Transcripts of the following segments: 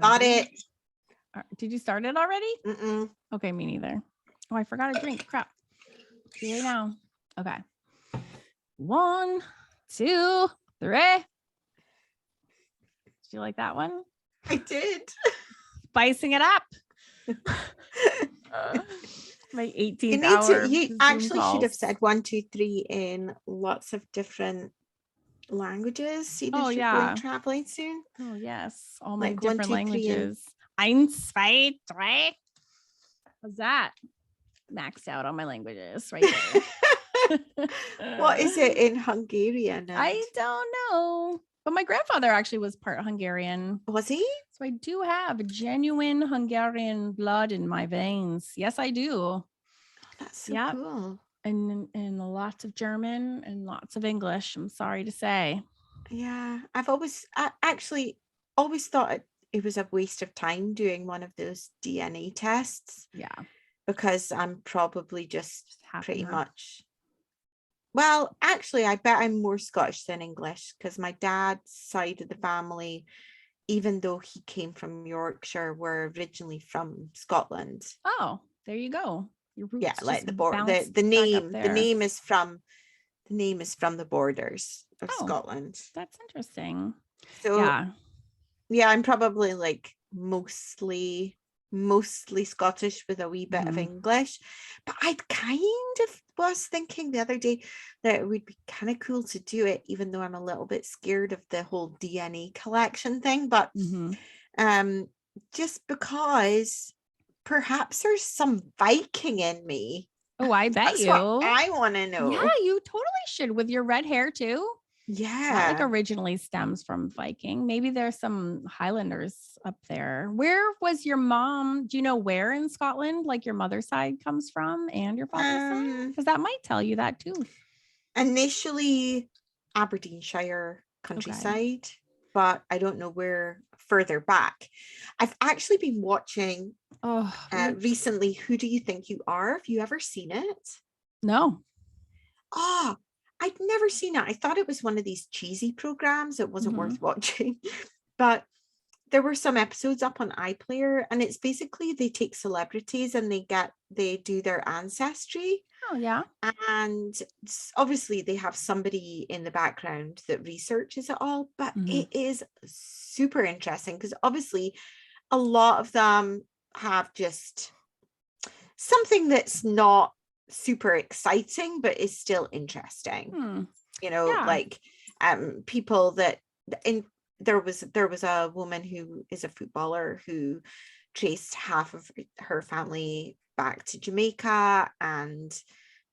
Got it. Did you start it already? Mm-mm. Okay, me neither. Oh, I forgot a drink. Crap. See you now. Okay. 1, 2, 3. Did you like that one? I did. Spicing it up. My 18th hour. You actually should have said 1, 2, 3 in lots of different languages. See, that you're going traveling soon. Oh yes, all my like different 1, 2, languages. 1, 2, 3. What's that? Maxed out on my languages right there. What is it in Hungarian? I don't know. But my grandfather actually was part Hungarian. Was he? So I do have genuine Hungarian blood in my veins. Yes, I do. Oh, that's so cool. And lots of German and lots of English, I'm sorry to say. Yeah, I actually always thought it was a waste of time doing one of those DNA tests. Yeah. Because I'm probably just pretty much. Well, actually, I bet I'm more Scottish than English because my dad's side of the family, even though he came from Yorkshire, were originally from Scotland. Oh, there you go. Your roots, yeah, like the name is from the borders of Scotland. That's interesting. So yeah, I'm probably like mostly Scottish with a wee bit of English, but I kind of was thinking the other day that it would be kind of cool to do it, even though I'm a little bit scared of the whole DNA collection thing, but just because perhaps there's some Viking in me. Oh, I bet That's what I want to know. Yeah, you totally should, with your red hair too. Yeah. That like originally stems from Viking. Maybe there's some Highlanders up there. Where was your mom? Do you know where in Scotland, like your mother's side comes from and your father's side? Because that might tell you that too. Initially Aberdeenshire countryside, but I don't know where further back. I've actually been watching recently Who Do You Think You Are? Have you ever seen it? No. Oh, I'd never seen it. I thought it was one of these cheesy programs. It wasn't worth watching, but there were some episodes up on iPlayer, and it's basically they take celebrities and they do their ancestry. Oh yeah. And obviously they have somebody in the background that researches it all, but it is super interesting because obviously a lot of them have just something that's not super exciting but is still interesting. Like people that there was a woman who is a footballer who traced half of her family back to Jamaica, and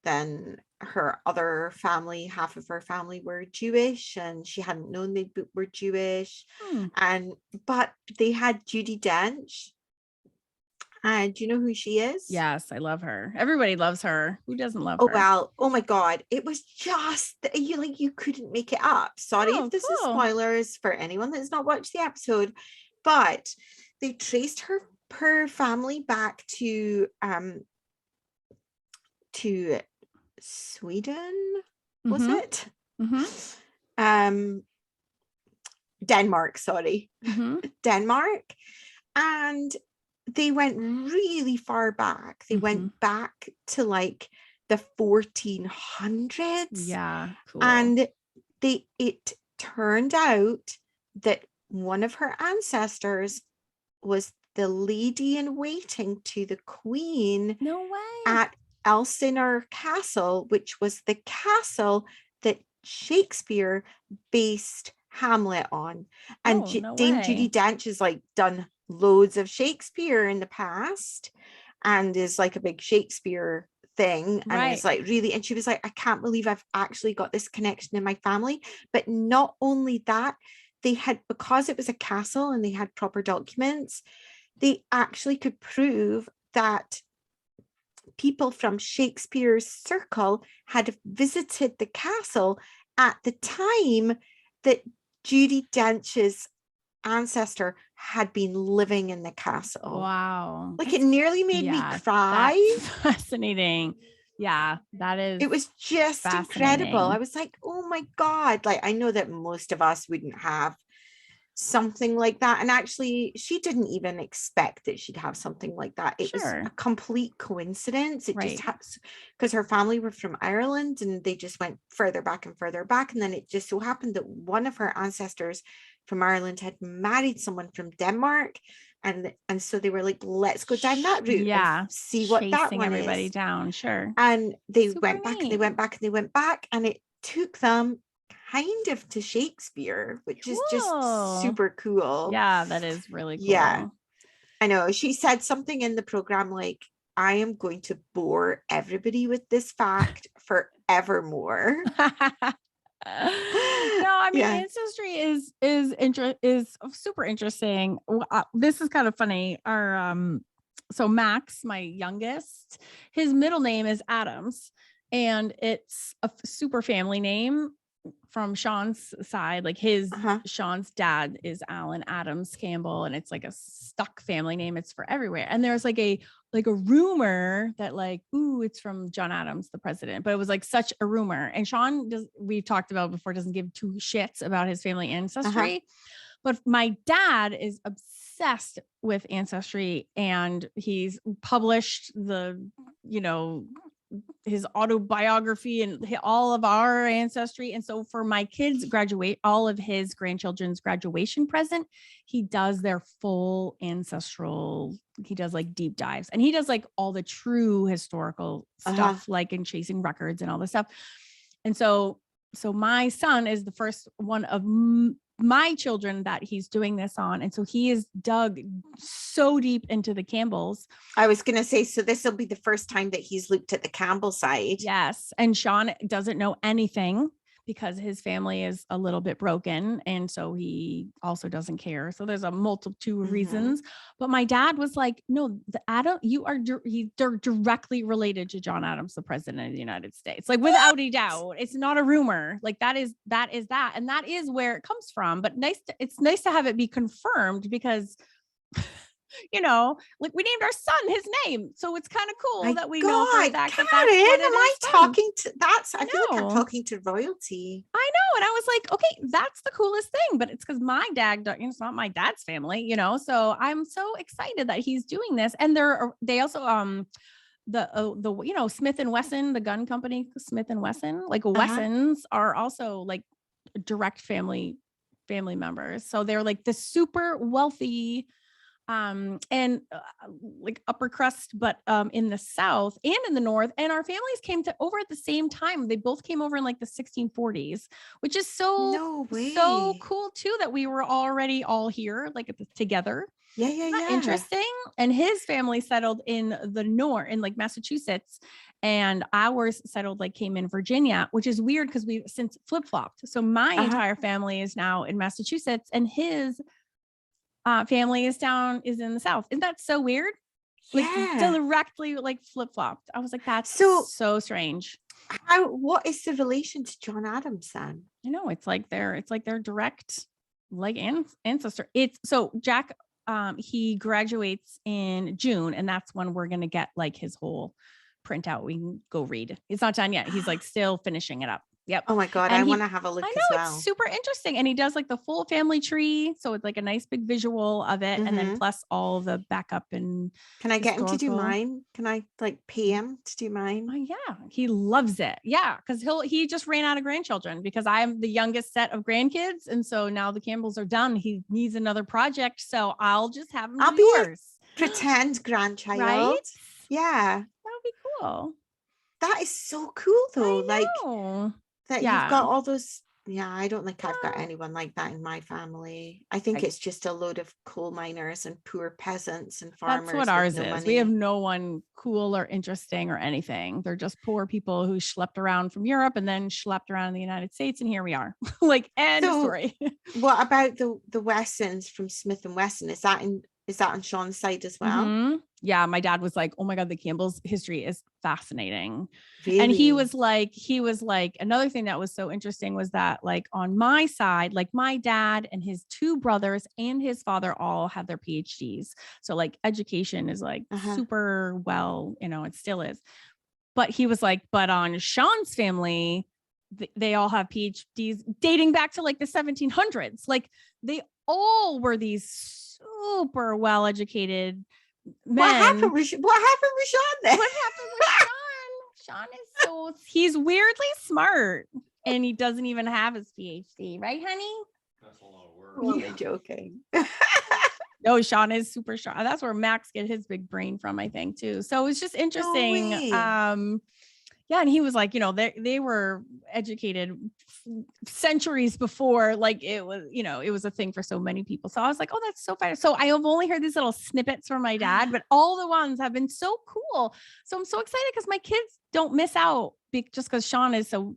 then her other family, half of her family were Jewish, and she hadn't known they were Jewish. But they had Judi Dench. Do you know who she is? Yes, I love her. Everybody loves her. Who doesn't love her? Well, oh my God. It was just, you couldn't make it up. Sorry if this is spoilers for anyone that's not watched the episode, but they traced her family back to Sweden, was it? Denmark, sorry. Denmark. And they went really far back. They went back to like the 1400s. Yeah, cool. And it turned out that one of her ancestors was the lady in waiting to the Queen. No way. At Elsinore Castle, which was the castle that Shakespeare based Hamlet on. And Dame Judi Dench has like done loads of Shakespeare in the past and is like a big Shakespeare thing, and is like really, and she was like, I can't believe I've actually got this connection in my family. But not only that, they had, because it was a castle and they had proper documents, they actually could prove that people from Shakespeare's circle had visited the castle at the time that Judi Dench's ancestor had been living in the castle. Wow. Like, it nearly made me cry. Fascinating. Yeah, that is. It was just incredible. I was like, oh my God. Like, I know that most of us wouldn't have something like that. And actually, she didn't even expect that she'd have something like that. It was Sure. a complete coincidence. It just Right. happens because her family were from Ireland and they just went further back and further back. And then it just so happened that one of her ancestors from Ireland had married someone from Denmark. And so they were like, let's go down that route and Yeah. see what that Chasing one everybody is. down. Sure. And they Super went back and they neat. went back and they went back, and it took them kind of to Shakespeare, which is just Cool. super cool. Yeah, that is really Yeah, cool. I know. She said something in the program like, I am going to bore everybody with this fact forevermore. No, I mean, Yeah. ancestry is super interesting. This is kind of funny. So Max, my youngest, his middle name is Adams, and it's a super family name from Sean's side. Like Uh-huh. Sean's dad is Alan Adams Campbell, and it's like a stuck family name. It's for everywhere. And there's like a rumor that like, ooh, it's from John Adams, the president, but it was like such a rumor. And Sean we've talked about before, doesn't give two shits about his family ancestry. Uh-huh. But my dad is obsessed with ancestry, and he's published his autobiography and all of our ancestry. And so for my kids all of his grandchildren's graduation present, he does their full ancestral, he does like deep dives, and he does like all the true historical stuff, like in chasing records and all this stuff. And so my son is the first one of my children that he's doing this on. And so he is dug so deep into the Campbells. I was going to say, so this will be the first time that he's looked at the Campbell side. Yes. And Sean doesn't know anything because his family is a little bit broken. And so he also doesn't care. So there's a multitude of reasons. But my dad was like, no, they're directly related to John Adams, the president of the United States. Like without a doubt, it's not a rumor. Like that is that. And that is where it comes from. But it's nice to have it be confirmed because like we named our son his name. So it's kind of cool that we know for a fact that that's what it am I talking to I feel like I'm talking to royalty. I know. And I was like, okay, that's the coolest thing. But it's because my dad, it's not my dad's family, so I'm so excited that he's doing this. And they also the Smith and Wesson, the gun company, Smith and Wesson, like Wessons are also like direct family members. So they're like the super wealthy and like upper crust, but in the South and in the North. And our families came over at the same time. They both came over in like the 1640s, which is so cool too, that we were already all here, like together. Yeah. Interesting. And his family settled in the North, in like Massachusetts, and ours settled came in Virginia, which is weird because we've since flip-flopped. So my entire family is now in Massachusetts, and his family is in the South. Isn't that so weird? Directly flip-flopped. I was like, that's so strange. What is the relation to John Adams then? I know, it's like their direct ancestor. So Jack, he graduates in June, and that's when we're gonna get his whole printout. We can go read. It's not done yet. He's still finishing it up. Yep. Oh my God. I want to have a look as well. It's super interesting. And he does the full family tree. So it's a nice big visual of it. And then plus all the backup and can I get him to do mine? Can I pay him to do mine? Oh yeah. He loves it. Yeah. Cause he just ran out of grandchildren because I'm the youngest set of grandkids. And so now the Campbells are done. He needs another project. So I'll just have him do yours. Pretend grandchild. Right? Yeah. That would be cool. That is so cool though. I know. That you've got all those. Yeah, I don't think I've got anyone like that in my family. I think it's just a load of coal miners and poor peasants and farmers. That's what ours is. We have no one cool or interesting or anything. They're just poor people who schlepped around from Europe and then schlepped around in the United States, and here we are. End of story. What about the Wessons from Smith and Wesson? Is that on Sean's side as well? Mm-hmm. Yeah, my dad was like, oh my God, the Campbell's history is fascinating. Really? And he was like, another thing that was so interesting was that on my side, my dad and his two brothers and his father all have their PhDs. So education is super well, it still is. But he was like, but on Sean's family, they all have PhDs dating back to like the 1700s. Like they all were these super well-educated men. What happened with Sean then? What happened with Sean? Sean is he's weirdly smart and he doesn't even have his PhD, right, honey? That's a lot of work. Well, I'm joking. No, Sean is super sharp. That's where Max get his big brain from, I think, too. So it's just interesting. Yeah, and he was like, they were educated centuries before, like it was, it was a thing for so many people. So I was like, oh, that's so fun. So I have only heard these little snippets from my dad, but all the ones have been so cool. So I'm so excited because my kids don't miss out just because Sean is so,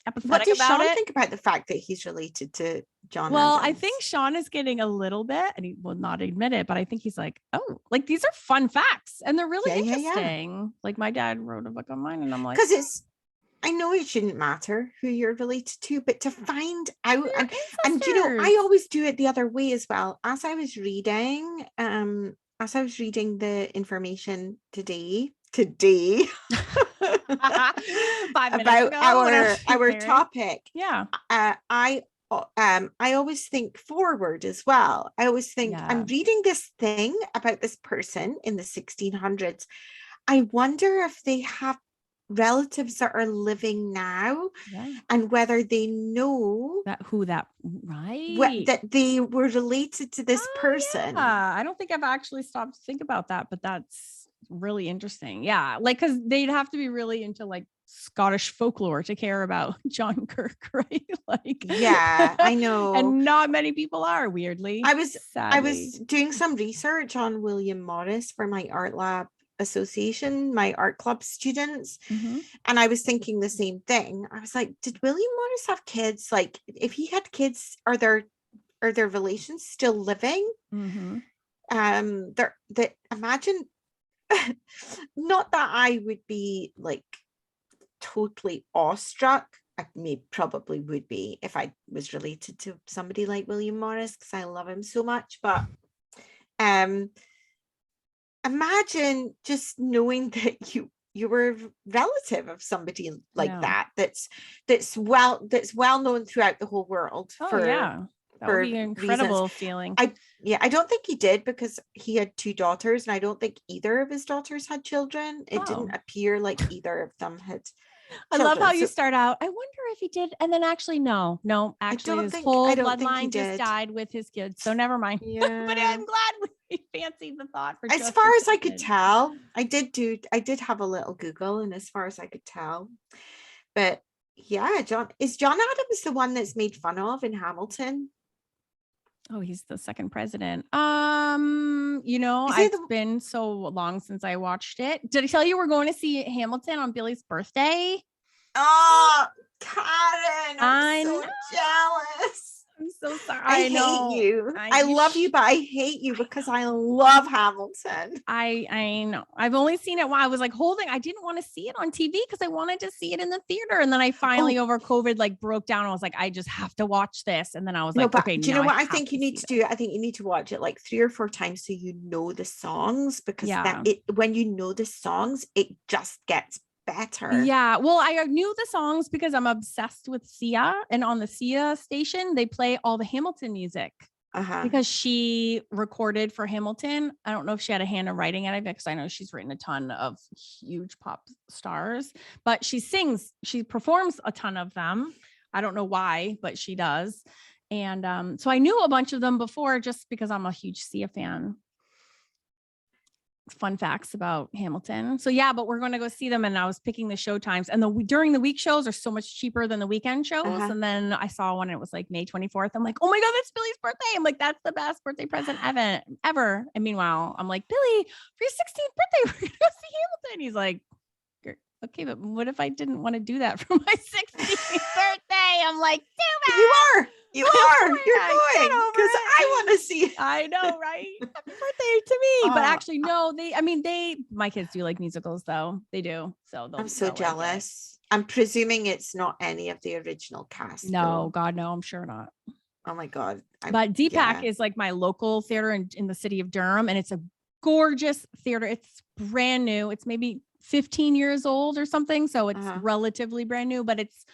apathetic what does about Sean it. think about the fact that he's related to John Well, Adams? I think Sean is getting a little bit, and he will not admit it, but I think he's like, oh, like these are fun facts and they're really interesting. Yeah. Like my dad wrote a book on mine and I'm like, because I know it shouldn't matter who you're related to, but to find out and I always do it the other way as well. As I was reading the information today about our topic. Yeah. I always think forward as well. I always think I'm reading this thing about this person in the 1600s. I wonder if they have relatives that are living now and whether they know that they were related to this person. Yeah. I don't think I've actually stopped to think about that, but that's really interesting. Yeah. Like, cause they'd have to be really into like Scottish folklore to care about John Kirk, right? Like, yeah, I know. And not many people are, weirdly. I was doing some research on William Morris for my art lab association, my art club students, and I was thinking the same thing. I was like, did William Morris have kids? Like, if he had kids, are their relations still living? Imagine not that I would be like totally awestruck. I probably would be if I was related to somebody like William Morris because I love him so much, but imagine just knowing that you were a relative of somebody like that's well known throughout the whole world. That would be an incredible feeling. I don't think he did because he had 2 daughters and I don't think either of his daughters had children. It didn't appear like either of them had children. I love how you start out. I wonder if he did. And then actually, no, actually his whole bloodline just died with his kids. So never mind. Yeah. But I'm glad we fancied the thought. As far as I could tell, I did have a little Google and as far as I could tell, but yeah, John Adams the one that's made fun of in Hamilton? Oh, he's the second president. It's been so long since I watched it. Did I tell you we're going to see Hamilton on Billy's birthday? Oh, Karen, I'm so jealous. I'm so sorry. I hate you. I love you, but I hate you because I love Hamilton. I know. I've only seen it while I was like I didn't want to see it on TV because I wanted to see it in the theater. And then I finally over COVID like broke down. I was like, I just have to watch this. And then I was like, okay, do you know what I think you need to do? I think you need to watch it like 3 or 4 times so you know the songs because when you know the songs, it just gets better. Yeah. Well, I knew the songs because I'm obsessed with Sia, and on the Sia station, they play all the Hamilton music because she recorded for Hamilton. I don't know if she had a hand in writing it because I know she's written a ton of huge pop stars, but she performs a ton of them. I don't know why, but she does. And so I knew a bunch of them before just because I'm a huge Sia fan. Fun facts about Hamilton. So yeah, but we're going to go see them. And I was picking the show times, and during the week shows are so much cheaper than the weekend shows. And then I saw one, and it was like May 24th. I'm like, oh my God, that's Billy's birthday. I'm like, that's the best birthday present ever. And meanwhile, I'm like, Billy, for your 16th birthday, we're going to go see Hamilton. He's like, okay, but what if I didn't want to do that for my 16th birthday? I'm like, too bad. You're going because I want to see it. I know, right? Happy birthday to me. But actually, no, my kids do like musicals though. They do. So I'm so jealous. I'm presuming it's not any of the original cast. No, God, no, I'm sure not. Oh my God. But DPAC is like my local theater in the city of Durham. And it's a gorgeous theater. It's brand new. It's maybe 15 years old or something. So it's Uh-huh. relatively brand new, but it's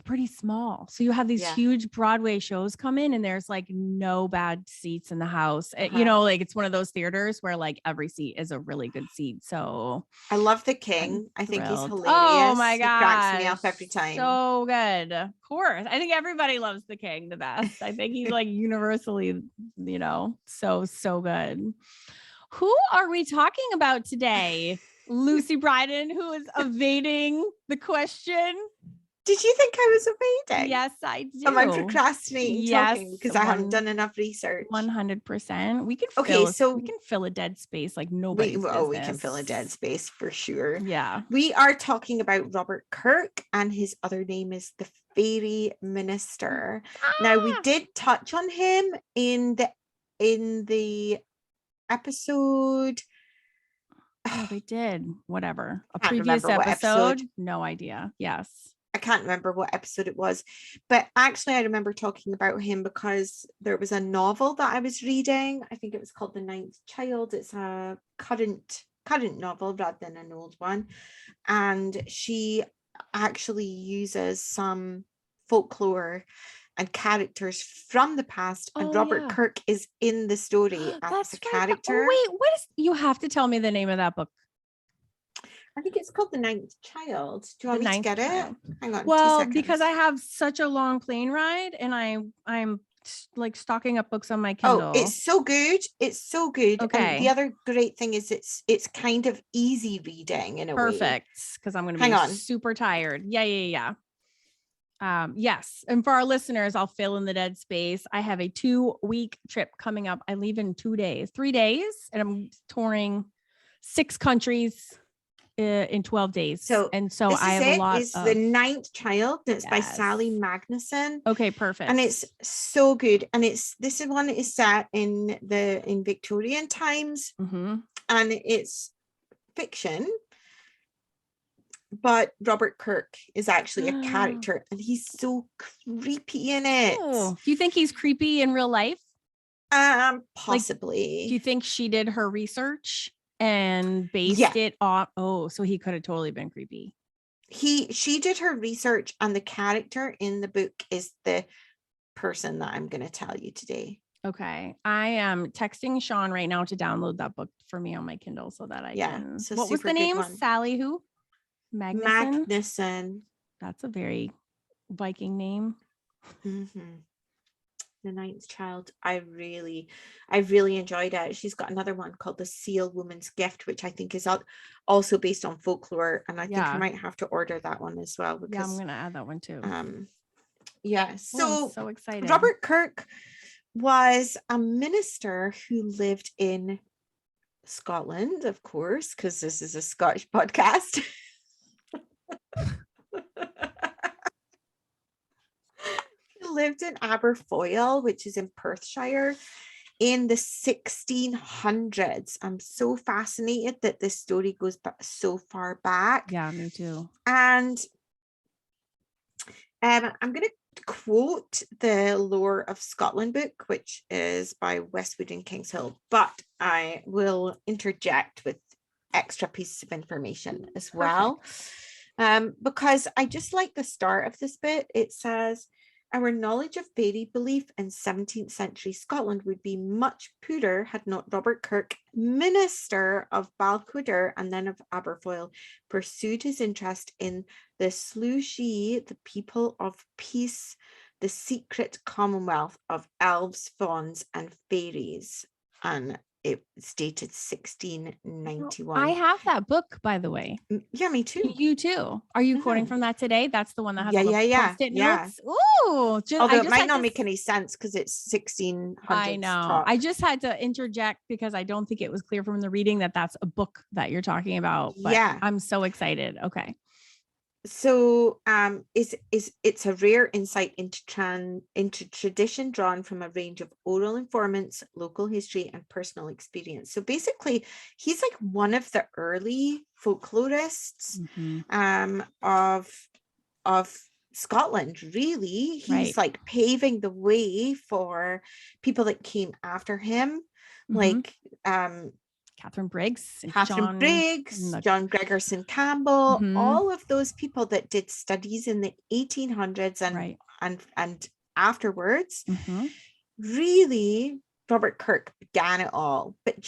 pretty small. So you have these Yeah. huge Broadway shows come in and there's like no bad seats in the house. You Uh-huh. know, like it's one of those theaters where like every seat is a really good seat. So I love the I'm King. I think he's thrilled. hilarious. Oh my He cracks me up gosh. every time. So good. Of course. I think everybody loves the King the best. I think he's like universally, you know, so good. Who are we talking about today? Lucy Bryden, who is evading the question. Did you think I was evading? Yes, I do. Am I procrastinating Yes, talking because I haven't done enough research? 100%. We can fill a dead space like nobody's business. We can fill a dead space for sure. Yeah. We are talking about Robert Kirk, and his other name is the Fairy Minister. Now, we did touch on him in the episode. Oh, they did. Whatever. A Can't previous remember what episode. No idea. Yes. I can't remember what episode it was, but actually I remember talking about him because there was a novel that I was reading. I think it was called The Ninth Child. It's a current novel rather than an old one. And she actually uses some folklore and characters from the past. And Robert Kirk is in the story as a character. Oh, wait, you have to tell me the name of that book. I think it's called The Ninth Child. Do you want me to get it? Hang on. Well, because I have such a long plane ride and I'm like stocking up books on my Kindle. Oh, it's so good. It's so good. Okay. And the other great thing is it's kind of easy reading in a way. Perfect. Because I'm going to be super tired. Yeah. Yes. And for our listeners, I'll fill in the dead space. I have a 2-week trip coming up. I leave in 3 days, and I'm touring 6 countries in 12 days. So I have a lot of The Ninth Child. It's by Sally Magnuson. Okay, perfect. And it's so good. And this one is set in Victorian times. Mm-hmm. And it's fiction. But Robert Kirk is actually a character, and he's so creepy in it. Oh. Do you think he's creepy in real life? Possibly. Like, do you think she did her research and based it off? Oh, so he could have totally been creepy. She did her research, and the character in the book is the person that I'm going to tell you today. Okay. I am texting Sean right now to download that book for me on my Kindle so that I can. So what was the name? One. Sally who? Magnuson. That's a very Viking name. Mm-hmm. The Ninth Child. I really enjoyed it. She's got another one called The Seal Woman's Gift, which I think is also based on folklore, and I think I might have to order that one as well. Because, I'm gonna add that one too. So I'm so excited. Robert Kirk was a minister who lived in Scotland, of course, because this is a Scottish podcast. He lived in Aberfoyle, which is in Perthshire, in the 1600s. I'm so fascinated that this story goes back so far back. Yeah, me too. And I'm going to quote the Lore of Scotland book, which is by Westwood and Kings Hill, but I will interject with extra pieces of information as well. Because I just like the start of this bit. It says, our knowledge of fairy belief in 17th century Scotland would be much poorer had not Robert Kirk, minister of Balquhidder and then of Aberfoyle, pursued his interest in the Slushie, the people of peace, the secret commonwealth of elves, fauns, and fairies. And it's dated 1691. I have that book, by the way. Yeah, me too. You too. Are you quoting from that today? That's the one that has all the post-it notes. Ooh, although it might not make any sense because it's 1600s. I know. Talk. I just had to interject because I don't think it was clear from the reading that that's a book that you're talking about. But I'm so excited. Okay. So it's a rare insight into tradition drawn from a range of oral informants, local history, and personal experience. So basically, he's like one of the early folklorists of Scotland, really. He's like paving the way for people that came after him, like Catherine Briggs, Katherine Briggs, John Gregerson Campbell, all of those people that did studies in the 1800s and afterwards. Really, Robert Kirk began it all. But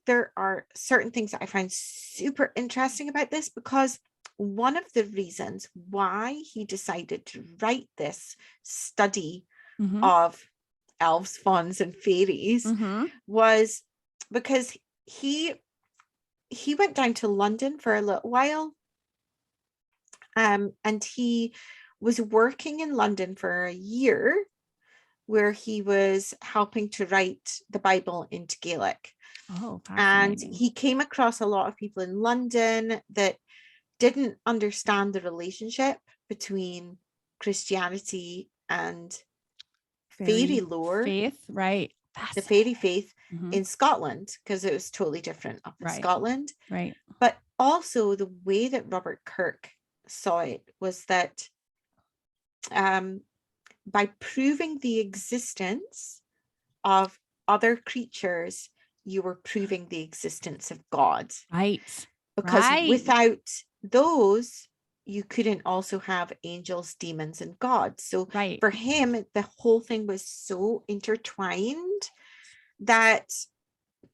there are certain things that I find super interesting about this, because one of the reasons why he decided to write this study of elves, fauns, and fairies was because he went down to London for a little while, and he was working in London for a year, where he was helping to write the Bible into Gaelic. Oh, and he came across a lot of people in London that didn't understand the relationship between Christianity and fairy lore, faith, right? The fairy faith in Scotland, because it was totally different up in Scotland. Right. But also the way that Robert Kirk saw it was that by proving the existence of other creatures, you were proving the existence of God. Right. Because without those, you couldn't also have angels, demons, and gods. So for him, the whole thing was so intertwined that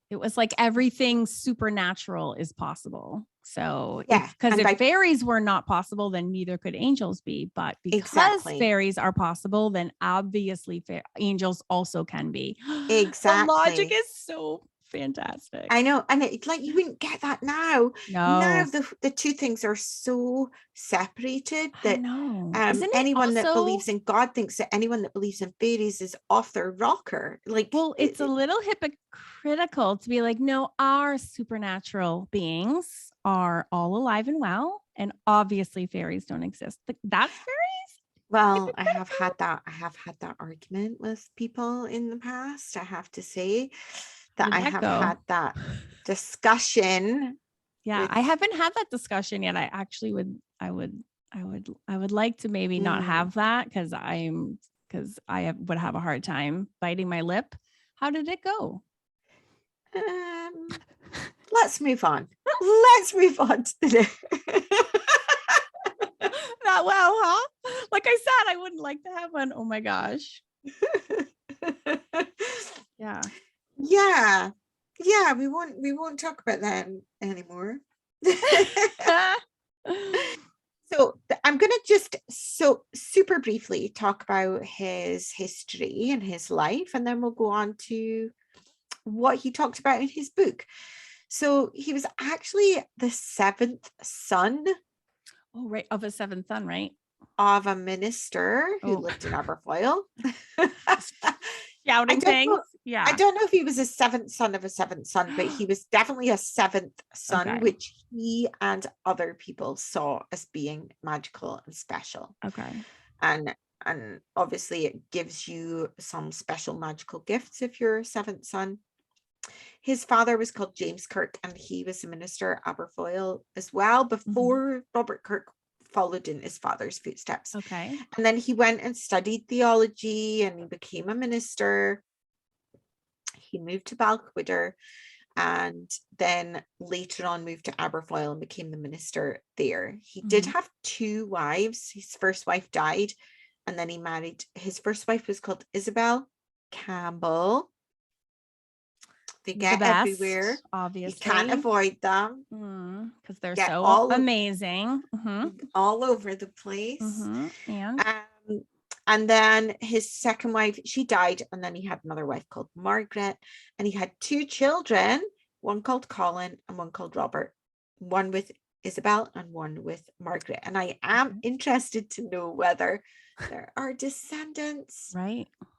it was like everything supernatural is possible. So because if fairies were not possible, then neither could angels be. But because fairies are possible, then obviously angels also can be. Exactly. The logic is so fantastic. I know. And it's like, you wouldn't get that now. No. Now the two things are so separated that anyone that believes in God thinks that anyone that believes in fairies is off their rocker. Like, well, it's a little hypocritical to be like, no, our supernatural beings are all alive and well, and obviously fairies don't exist. That's fairies. Well, I have had that argument with people in the past. I have to say that I have had that discussion. Yeah, I haven't had that discussion yet. I actually would like to maybe not have that, because I would have a hard time biting my lip. How did it go? Let's move on. Let's move on to the Not well, huh? Like I said, I wouldn't like to have one. Oh my gosh. Yeah. We won't talk about that anymore. So I'm going to just super briefly talk about his history and his life, and then we'll go on to what he talked about in his book. So he was actually the seventh son. Oh, right. Of a seventh son, right? Of a minister who lived in Aberfoyle. Shouting things. I don't know if he was a seventh son of a seventh son, but he was definitely a seventh son, which he and other people saw as being magical and special. Okay. And obviously it gives you some special magical gifts if you're a seventh son. His father was called James Kirk, and he was a minister at Aberfoyle as well before Robert Kirk followed in his father's footsteps. Okay. And then he went and studied theology, and he became a minister. He moved to Balquhidder, and then later on moved to Aberfoyle and became the minister there. He did have two wives. His first wife died, and then he married. His first wife was called Isabel Campbell. They get everywhere. Obviously, you can't avoid them because they're so amazing, all over the place. And then his second wife, she died, and then he had another wife called Margaret, and he had two children, one called Colin and one called Robert, one with Isabel and one with Margaret. And I am interested to know whether there are descendants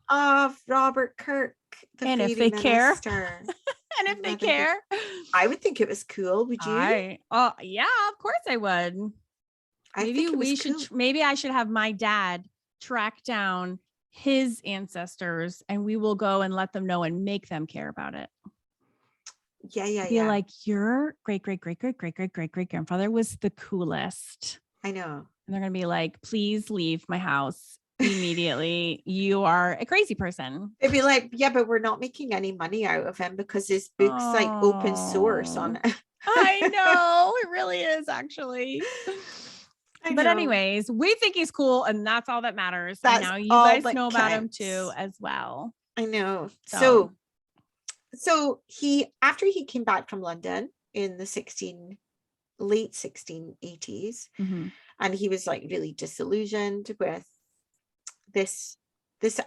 of Robert Kirk, and if they care. And if they care. I would think it was cool. Would you? Yeah, of course I would. Maybe I should have my dad track down his ancestors, and we will go and let them know and make them care about it. Be like, your great grandfather was the coolest. I know. And they're gonna be like, please leave my house immediately, you are a crazy person. It'd be like, yeah, but we're not making any money out of him because his book's like open source on it. I know, it really is actually. But anyways, we think he's cool, and that's all that matters. And now you guys know about him too as well. I know. So he, after he came back from London in the late 1680s, and he was like really disillusioned with this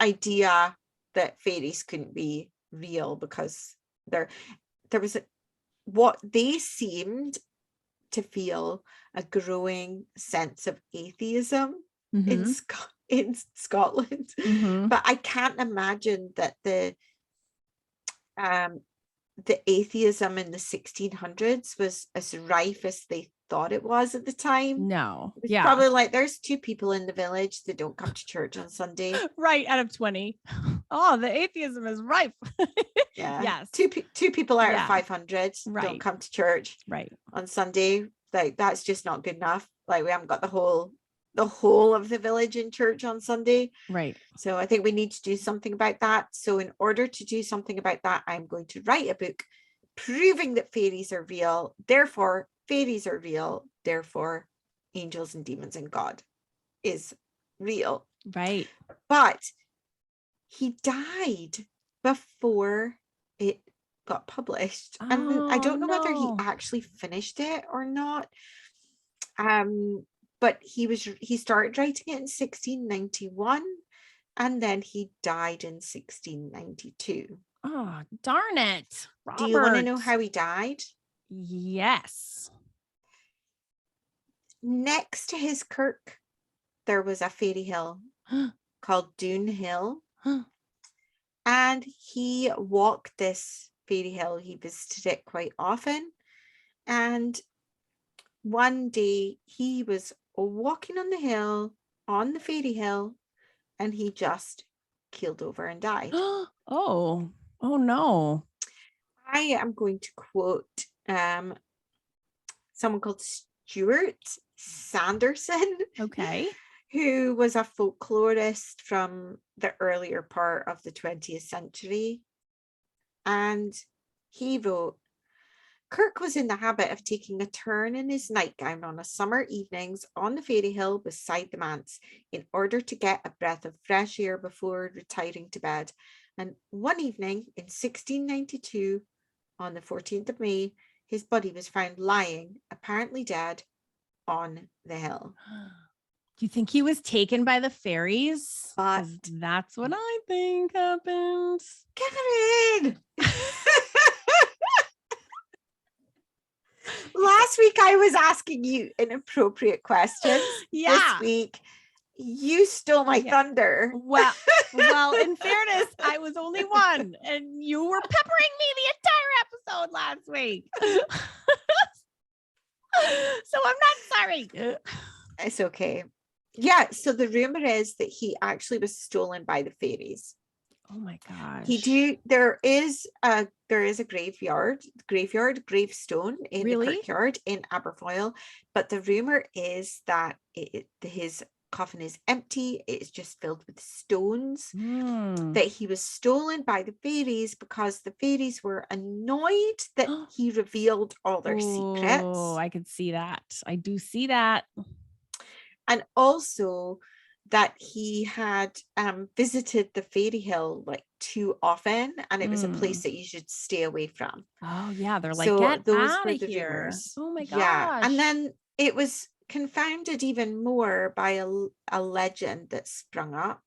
idea that fairies couldn't be real because there was what they seemed to feel a growing sense of atheism in Scotland. But I can't imagine that the atheism in the 1600s was as rife as they thought it was at the time. No. It's probably like, there's 2 people in the village that don't come to church on Sunday. Right, out of 20. Oh, the atheism is rife. Yeah. Yes. 2 people out of 500 don't come to church on Sunday. Like, that's just not good enough. Like, we haven't got the whole of the village in church on Sunday. Right. So I think we need to do something about that. So in order to do something about that, I'm going to write a book proving that fairies are real. Therefore, fairies are real. Therefore, angels and demons and God is real. Right. But he died before it got published. And I don't know whether he actually finished it or not. But he started writing it in 1691, and then he died in 1692. Oh, darn it. Robert. Do you want to know how he died? Yes. Next to his kirk, there was a fairy hill called Doon Hill. And he walked this fairy hill. He visited it quite often. And one day he was walking on the hill, on the fairy hill, and he just keeled over and died. Oh no. I am going to quote someone called Stuart Sanderson. Okay. Who was a folklorist from the earlier part of the 20th century. And he wrote, Kirk was in the habit of taking a turn in his nightgown on a summer evenings on the fairy hill beside the manse in order to get a breath of fresh air before retiring to bed. And one evening in 1692, on the 14th of May, his body was found lying, apparently dead, on the hill. Do you think he was taken by the fairies? But that's what I think happened. Katherine! Last week I was asking you inappropriate questions. Yeah. This week you stole my thunder. Well, in fairness, I was only one, and you were peppering me the entire episode last week. So I'm not sorry. It's okay. Yeah, so the rumor is that he actually was stolen by the fairies. Oh my gosh. There is a gravestone in the kirkyard in Aberfoyle, but the rumor is that his coffin is empty. It is just filled with stones. That he was stolen by the fairies because the fairies were annoyed that he revealed all their secrets. Oh, I could see that. I do see that. And also that he had visited the fairy hill like too often, and it was a place that you should stay away from. Oh yeah, they're like, so get those out were of the here. rumors. Oh my gosh. Yeah, and then it was confounded even more by a legend that sprung up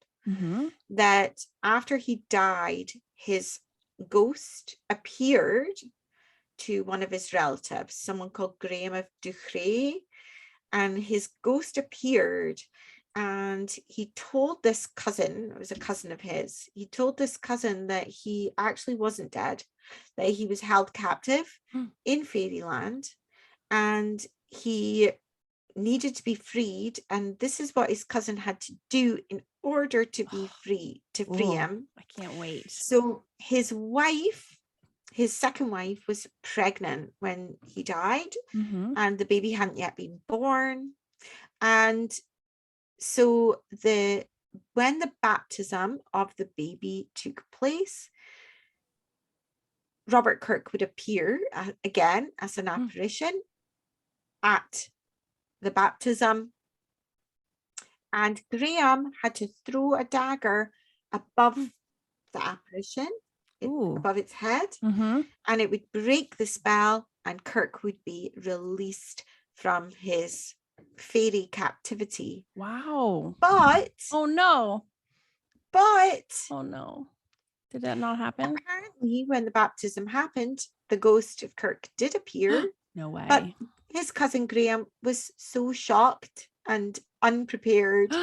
that after he died, his ghost appeared to one of his relatives, someone called Graham of Duchray, and his ghost appeared and he told this cousin, it was a cousin of his, he told this cousin that he actually wasn't dead, that he was held captive in fairyland and he needed to be freed, and this is what his cousin had to do in order to be free, to free him. I can't wait. So his second wife was pregnant when he died, and the baby hadn't yet been born. And so the when the baptism of the baby took place, Robert Kirk would appear again as an apparition at the baptism, and Graham had to throw a dagger above the apparition, above its head, and it would break the spell, and Kirk would be released from his fairy captivity. Wow. But oh no, did that not happen? Apparently, when the baptism happened, the ghost of Kirk did appear. No way. But his cousin Graham was so shocked and unprepared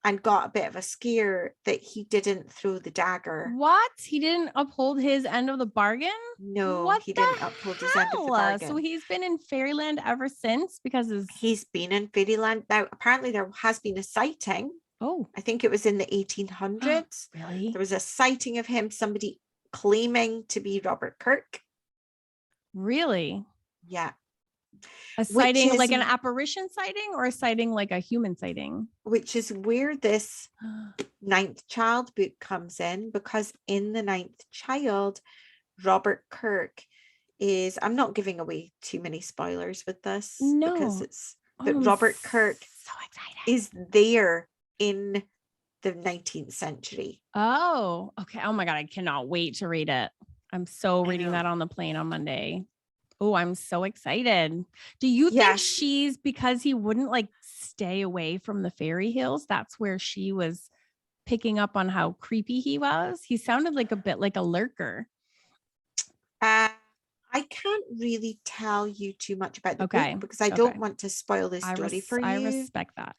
and got a bit of a scare that he didn't throw the dagger. What? He didn't uphold his end of the bargain? No, he didn't uphold his end of the bargain. So he's been in fairyland ever since because he's been in fairyland. Now, apparently there has been a sighting. Oh, I think it was in the 1800s. Really? There was a sighting of him, somebody claiming to be Robert Kirk. Really? Yeah. A sighting, like an apparition sighting, or a sighting like a human sighting? Which is where this Ninth Child book comes in, because in the Ninth Child, Robert Kirk is, I'm not giving away too many spoilers with this, because it's, but Robert Kirk is there in the 19th century. Oh, okay. Oh my God. I cannot wait to read it. I'm so reading that on the plane on Monday. Oh, I'm so excited. Do you think she's, because he wouldn't like stay away from the fairy hills, that's where she was picking up on how creepy he was? He sounded like a bit like a lurker. I can't really tell you too much about the book because I don't want to spoil the story for you. I respect that.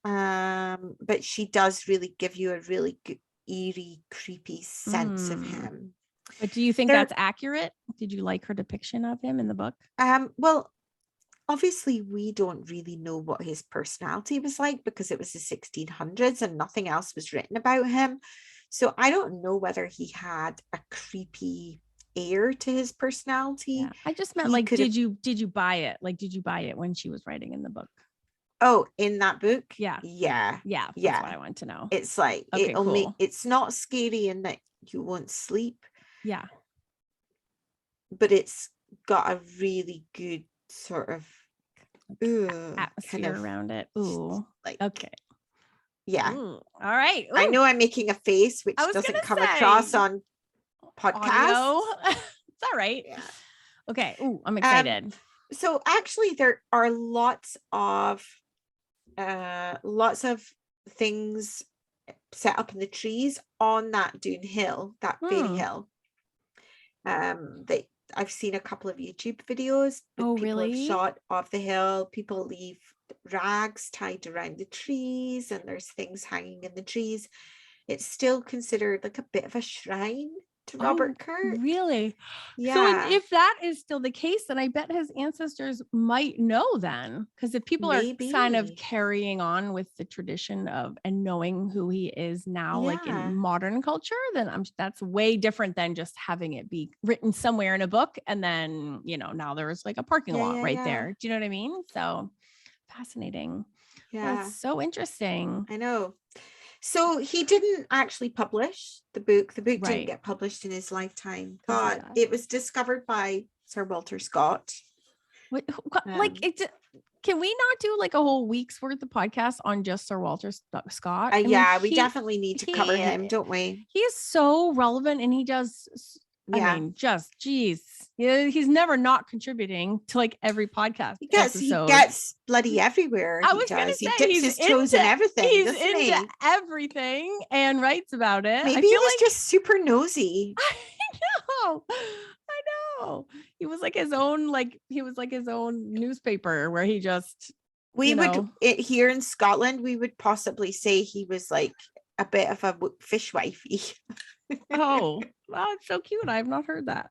But she does really give you a really good, eerie, creepy sense of him. But do you think that's accurate? Did you like her depiction of him in the book? Well, obviously we don't really know what his personality was like because it was the 1600s and nothing else was written about him. So I don't know whether he had a creepy air to his personality. Yeah. I just meant like, did you buy it? Like, did you buy it when she was writing in the book? Oh, in that book? Yeah. That's what I want to know. It's like, it's not scary in that you won't sleep. Yeah. But it's got a really good sort of atmosphere around it. Ooh. Like, okay. Yeah. Ooh. All right. Ooh. I know I'm making a face which doesn't come across on podcast. It's all right. Yeah. Okay. Ooh, I'm excited. So actually there are lots of things set up in the trees on that Dune Hill, that fairy hill. That I've seen a couple of YouTube videos. People have shot off the hill. People leave rags tied around the trees, and there's things hanging in the trees. It's still considered like a bit of a shrine to Robert Kirk. Really? Yeah. So if that is still the case, then I bet his ancestors might know then. Because if people are kind of carrying on with the tradition of and knowing who he is now, like in modern culture, then that's way different than just having it be written somewhere in a book. And then, now there's like a parking lot right there. Do you know what I mean? So fascinating. Yeah. That's so interesting. I know. So he didn't actually publish the book. The book didn't get published in his lifetime, but it was discovered by Sir Walter Scott. Can we not do like a whole week's worth of podcast on just Sir Walter Scott? We definitely need to cover him, don't we? He is so relevant, and he does. I mean, he's never not contributing to like every podcast. He gets bloody everywhere. I was going to say he dips his toes in everything. He's into everything and writes about it. Maybe he was just super nosy. I know. He was like his own newspaper where he just. Here in Scotland, we would possibly say he was like a bit of a fishwifey. Oh, wow, it's so cute. I have not heard that.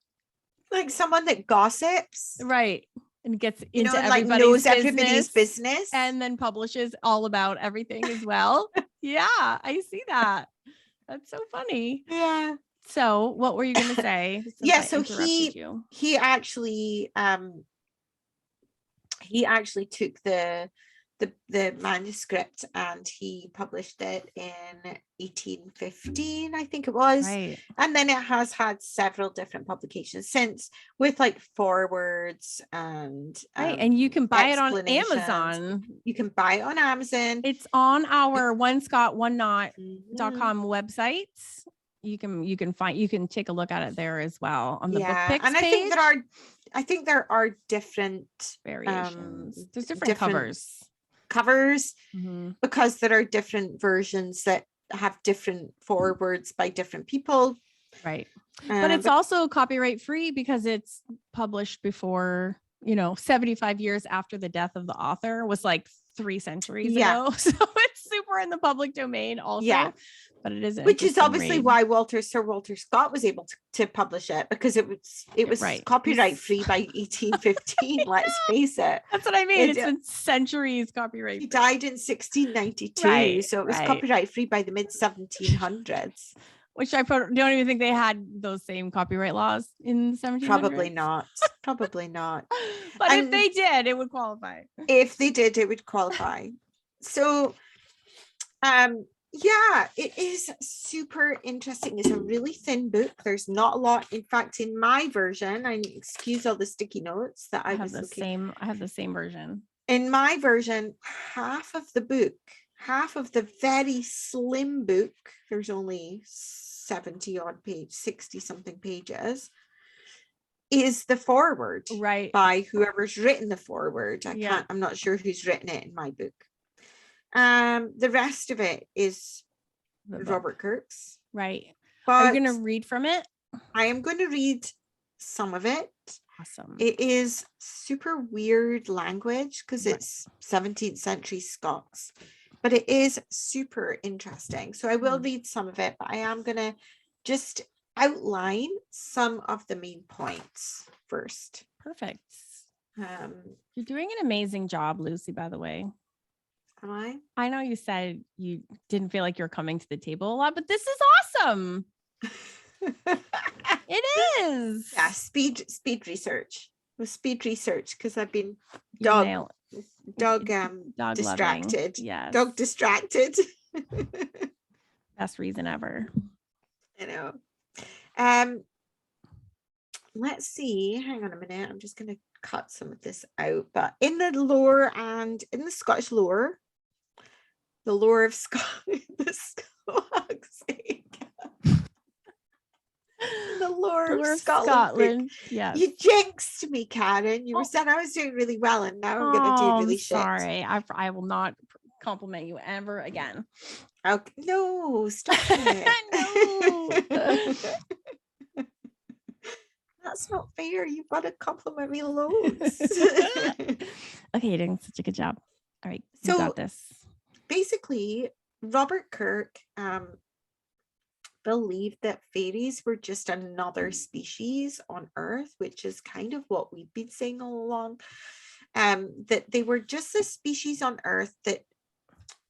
Like someone that gossips, right? And gets into everybody's business, and then publishes all about everything as well. Yeah, I see that. That's so funny. Yeah. So, what were you going to say? So he actually took the the manuscript, and he published it in 1815, I think it was. Right. And then it has had several different publications since, with like forewords and and you can buy it on explanations. Amazon. You can buy it on Amazon. It's on our onescottonenot.com website. You can take a look at it there as well on the book picks and I page. think there are different variations. There's different covers mm-hmm. because there are different versions that have different forewords by different people. Right. But it's also copyright free because it's published before, 75 years after the death of the author was like 3 centuries ago. So it's super in the public domain also. Yeah. But it is, which is obviously why Sir Walter Scott was able to publish it, because it was right. copyright free by 1815. Let's face it. That's what I mean. It's been centuries copyright. He died in 1692, right, so it was copyright free by the mid 1700s. Which I don't even think they had those same copyright laws in 1700s. Probably not. But if they did, it would qualify. If they did, it would qualify. So, yeah, it is super interesting. It's a really thin book. There's not a lot. In fact, in my version, I excuse all the sticky notes that I have the same version. In my version, half of the very slim book, there's only 60 something pages, is the foreword, right, by whoever's written the foreword. I'm not sure who's written it in my book. The rest of it is Robert Kirk's. Right. Are you going to read from it? I am going to read some of it. Awesome. It is super weird language because it's 17th century Scots, but it is super interesting. So I will read some of it, but I am going to just outline some of the main points first. Perfect. You're doing an amazing job, Lucy, by the way. Am I? I know you said you didn't feel like you're coming to the table a lot, but this is awesome. It is. Yeah, speed research. With speed research, because I've been dog distracted. Yes. Dog distracted. Best reason ever. I know. Let's see. Hang on a minute. I'm just going to cut some of this out. But in the lore and in the Scottish lore, the lore of Scotland, the lore of Scotland. Yes. You jinxed me, Karen. You were saying I was doing really well, and now I'm going to do really shit. Sorry. I will not compliment you ever again. Okay. No, stop it. No. That's not fair. You've got to compliment me loads. Okay, you're doing such a good job. All right, so you got this. Basically, Robert Kirk believed that fairies were just another species on Earth, which is kind of what we've been saying all along. That they were just a species on Earth that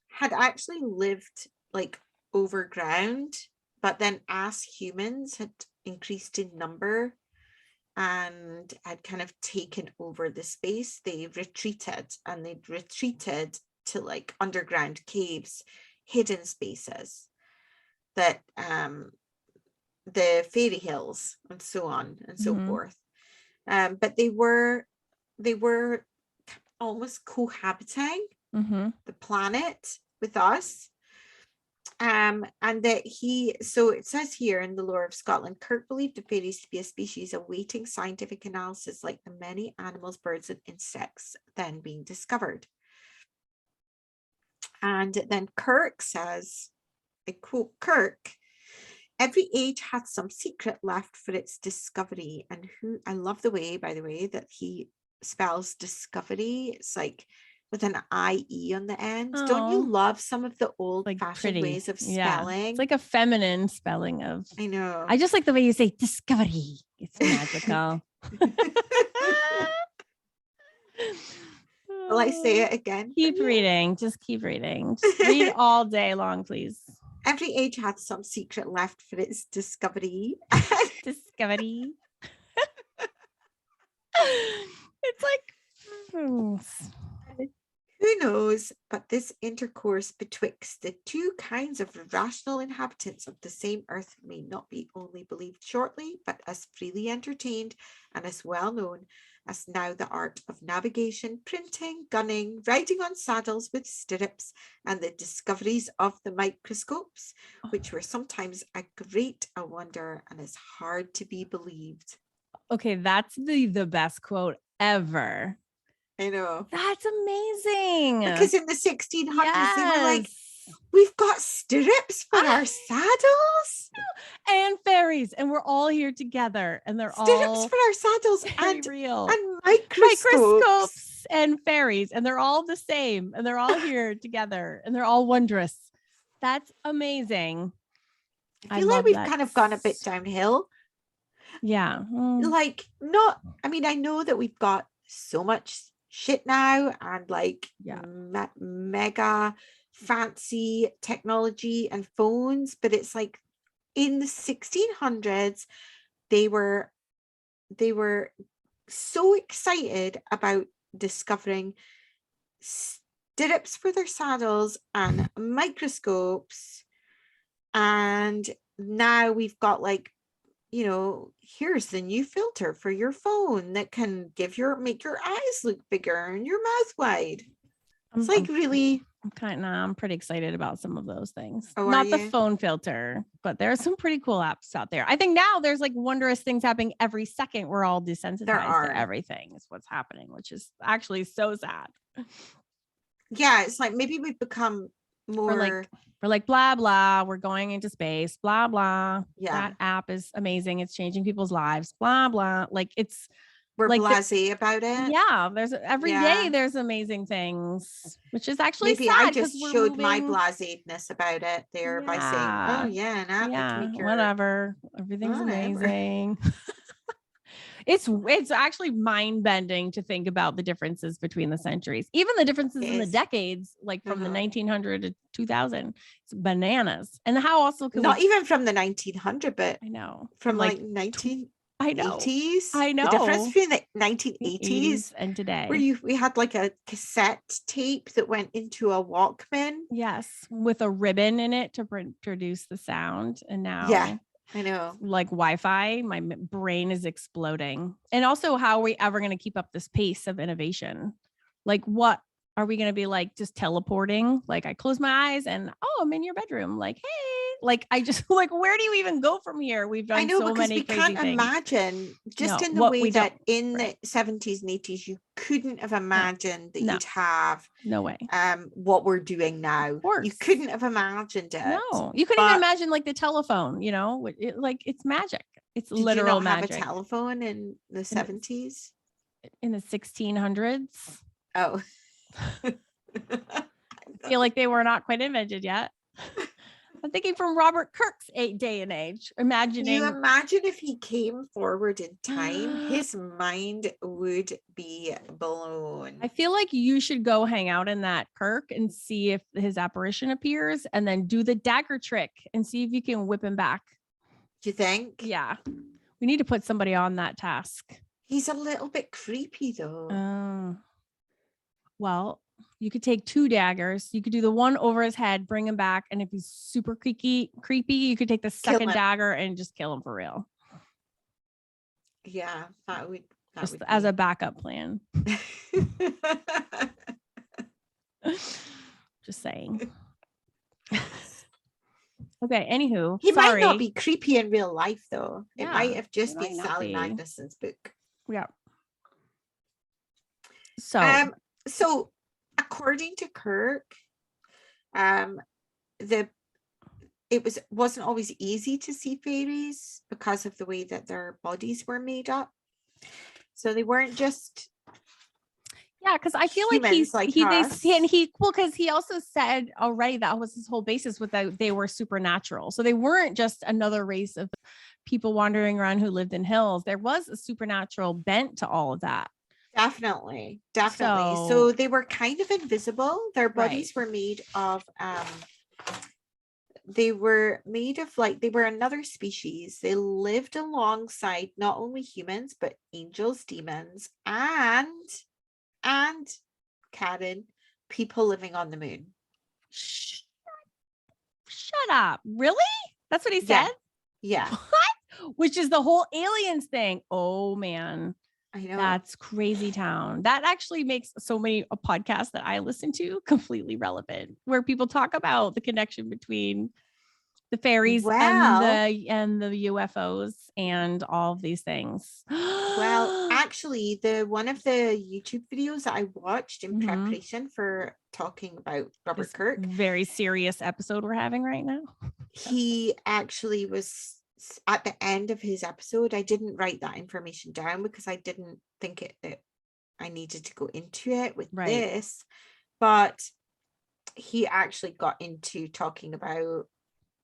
had actually lived like overground, but then as humans had increased in number and had kind of taken over the space, they'd retreated to like underground caves, hidden spaces, that the fairy hills and so on and so forth. But they were almost cohabiting the planet with us. And that so it says here in the lore of Scotland, Kirk believed the fairies to be a species awaiting scientific analysis like the many animals, birds, and insects then being discovered. And then Kirk says, I quote Kirk, "Every age hath some secret left for its discovery." And I love the way, by the way, that he spells discovery. It's like with an IE on the end. Oh. Don't you love some of the old-fashioned ways of spelling? Yeah. It's like a feminine spelling of. I know. I just like the way you say discovery. It's magical. Will I say it again? Keep reading. Just keep reading. Just read all day long, please. Every age hath some secret left for its discovery. Discovery. It's like Who knows, but this intercourse betwixt the two kinds of rational inhabitants of the same earth may not be only believed shortly, but as freely entertained and as well known as now the art of navigation, printing, gunning, riding on saddles with stirrups, and the discoveries of the microscopes, which were sometimes a great a wonder and is hard to be believed. Okay, that's the best quote ever. I know. That's amazing. Because in the 1600s, they were like, Yes. we've got stirrups for our saddles. And fairies, and we're all here together, and they're Stirrups all for our saddles very real. and microscopes. And fairies, and they're all the same, and they're all here together, and they're all wondrous. That's amazing. I feel like we've kind of gone a bit downhill. Yeah. Like, not, I mean, I know that we've got so much shit now and like mega fancy technology and phones, but it's like in the 1600s they were so excited about discovering stirrups for their saddles and microscopes, and now we've got like, you know, here's the new filter for your phone that can make your eyes look bigger and your mouth wide. It's like really. I'm pretty excited about some of those things. Oh, not the phone filter, but there are some pretty cool apps out there. I think now there's like wondrous things happening every second. We're all desensitized to everything is what's happening, which is actually so sad. Yeah, it's like maybe we've become more we're like blah blah, we're going into space, blah blah. Yeah, that app is amazing, it's changing people's lives, blah blah. Like we're like blasé about it. Yeah, there's every day there's amazing things, which is actually maybe sad. I just showed my blaséness about it there by saying, oh yeah, an app to make your whatever, everything's amazing. It's actually mind-bending to think about the differences between the centuries, even the differences in the decades, like from the 1900 to 2000. It's bananas. And how also could not even from the 1900, but I know from like 1980s. I know the difference between the 1980s and today, where we had like a cassette tape that went into a Walkman. Yes, with a ribbon in it to produce the sound, and now I know, like Wi-Fi, my brain is exploding. And also, how are we ever going to keep up this pace of innovation? Like, what are we going to be like, just teleporting? Like, I close my eyes and I'm in your bedroom. Like, hey, like I just like, where do you even go from here? We've done so many crazy things. We can't imagine just in the way that in the 70s and 80s you couldn't have imagined that you'd have what we're doing now. You couldn't have imagined it. No, you couldn't even imagine like the telephone, you know, like it's magic. It's literal magic. Have a telephone in the 70s? In the 1600s? Oh. I feel like they were not quite invented yet. I'm thinking from Robert Kirk's day and age. Can you imagine if he came forward in time? His mind would be blown. I feel like you should go hang out in that Kirk and see if his apparition appears, and then do the dagger trick and see if you can whip him back. Do you think? Yeah. We need to put somebody on that task. He's a little bit creepy though. Well, you could take 2 daggers. You could do the one over his head, bring him back. And if he's super creepy, you could take the second dagger and just kill him for real. Yeah, that would as a backup plan. Just saying. Okay, anywho. He might not be creepy in real life though. It might have just been Sally Magnuson's book. Yeah. So according to Kirk, it wasn't always easy to see fairies because of the way that their bodies were made up. So they weren't just because I feel like because he also said already that was his whole basis with that they were supernatural. So they weren't just another race of people wandering around who lived in hills. There was a supernatural bent to all of that. Definitely. So they were kind of invisible. Their bodies were made of they were another species. They lived alongside not only humans but angels, demons, and Karen, people living on the moon. Shut up. Really? That's what he Yeah. said? Yeah. What? Which is the whole aliens thing. Oh man. I know. That's crazy town. That actually makes so many podcasts that I listen to completely relevant, where people talk about the connection between the fairies and the UFOs and all of these things. Well, actually, one of the YouTube videos that I watched in preparation for talking about Robert Kirk, very serious episode we're having right now. He actually was at the end of his episode. I didn't write that information down because I didn't think that I needed to go into it with this, but he actually got into talking about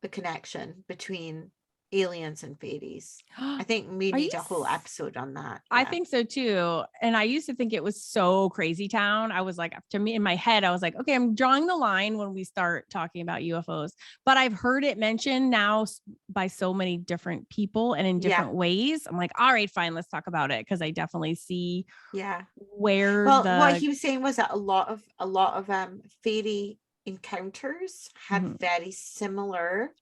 the connection between aliens and fairies. I think we need a whole episode on that. Yeah. I think so too. And I used to think it was so crazy town. I was like, to me in my head, I was like, okay, I'm drawing the line when we start talking about UFOs, but I've heard it mentioned now by so many different people and in different ways. I'm like, all right, fine, let's talk about it. Cause I definitely see where what he was saying was that a lot of fairy encounters had very similar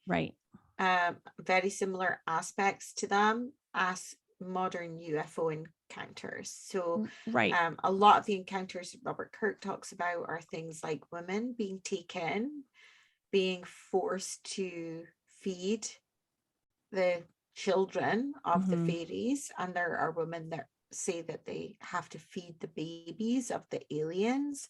very similar aspects to them as modern UFO encounters. So a lot of the encounters Robert Kirk talks about are things like women being taken, being forced to feed the children of the fairies, and there are women that say that they have to feed the babies of the aliens.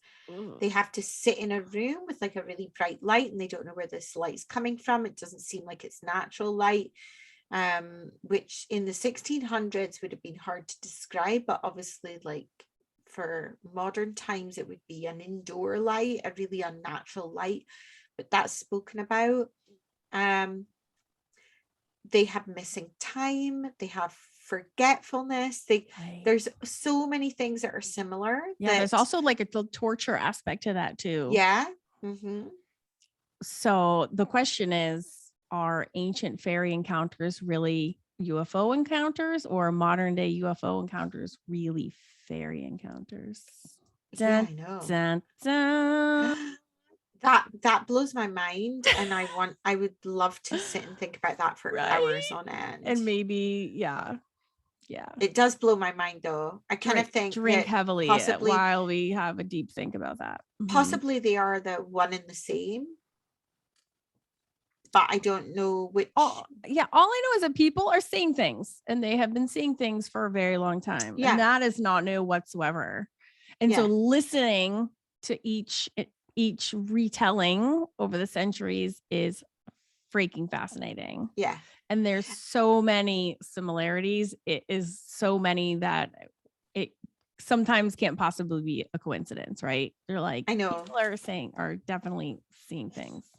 They have to sit in a room with like a really bright light, and they don't know where this light's coming from. It doesn't seem like it's natural light, which in the 1600s would have been hard to describe, but obviously like for modern times it would be an indoor light, a really unnatural light, but that's spoken about. They have missing time, they have forgetfulness, there's so many things that are similar. There's also like a torture aspect to that too. So the question is, are ancient fairy encounters really UFO encounters, or modern day UFO encounters really fairy encounters? I know. That blows my mind, and I would love to sit and think about that for hours on end. And maybe it does blow my mind though. I kind of think drink heavily while we have a deep think about that. Possibly they are the one and the same, but I don't know which. All I know is that people are seeing things, and they have been seeing things for a very long time, and that is not new whatsoever. And so listening to each retelling over the centuries is freaking fascinating. And there's so many similarities. It is so many that it sometimes can't possibly be a coincidence, right? They're like, I know people are definitely seeing things.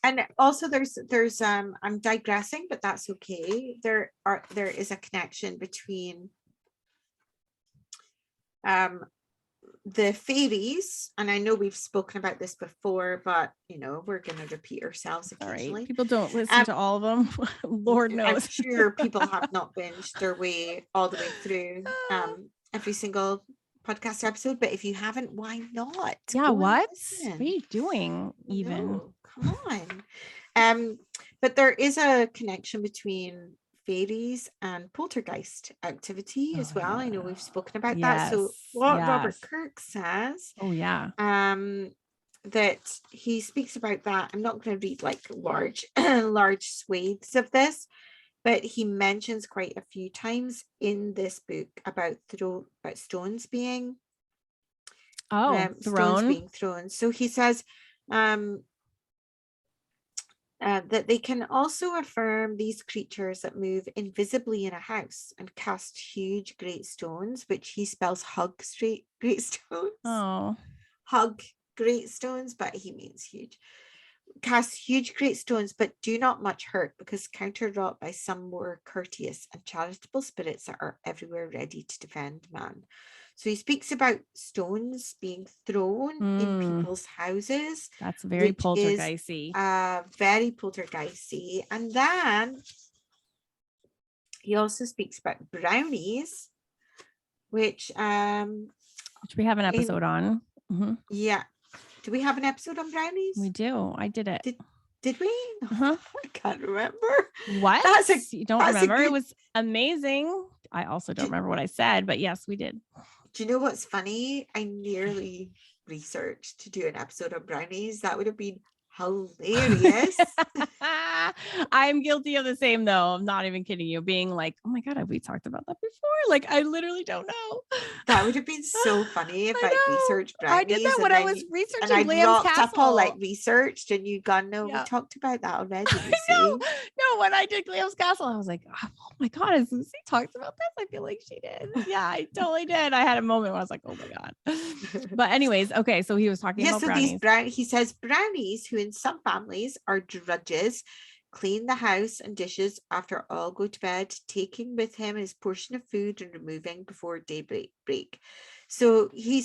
And also there's I'm digressing, but that's okay. There is a connection between the fairies, and I know we've spoken about this before, but we're going to repeat ourselves occasionally. Right. People don't listen to all of them. Lord knows. I'm sure people have not binged their way all the way through every single podcast episode, but if you haven't, why not? What are you doing? Come on. But there is a connection between fairies and poltergeist activity as well. I know we've spoken about that. So what Robert Kirk says, that he speaks about that. I'm not going to read like large swathes of this, but he mentions quite a few times in this book about stones being thrown. So he says that they can also affirm these creatures that move invisibly in a house and cast huge great stones, which he spells great stones. Hug great stones, but he means huge. Cast huge great stones, but do not much hurt, because counterwrought by some more courteous and charitable spirits that are everywhere ready to defend man. So he speaks about stones being thrown in people's houses. That's very poltergeisty. Very poltergeisty. And then he also speaks about brownies, which we have an episode on. Yeah. Do we have an episode on brownies? We do. I did it. Did we? Uh-huh. I can't remember. What? You don't remember? It was amazing. I also don't remember what I said, but yes, we did. Do you know what's funny? I nearly researched to do an episode on brownies. That would have been hilarious. I'm guilty of the same though. I'm not even kidding you. Being like, oh my God, have we talked about that before? Like, I literally don't know. That would have been so funny if I'd researched brownies. I did that when I was researching and I'd Liam's rocked Castle. up all like researched, and you'd gone, no, we talked about that already. No, when I did Liam's Castle, I was like, oh my God, has Lucy talked about this? I feel like she did. Yeah, I totally did. I had a moment where I was like, oh my God. But anyways, okay, so he was talking about brownies. He says brownies, who in some families are drudges, clean the house and dishes after all go to bed, taking with him his portion of food and removing before daybreak. So he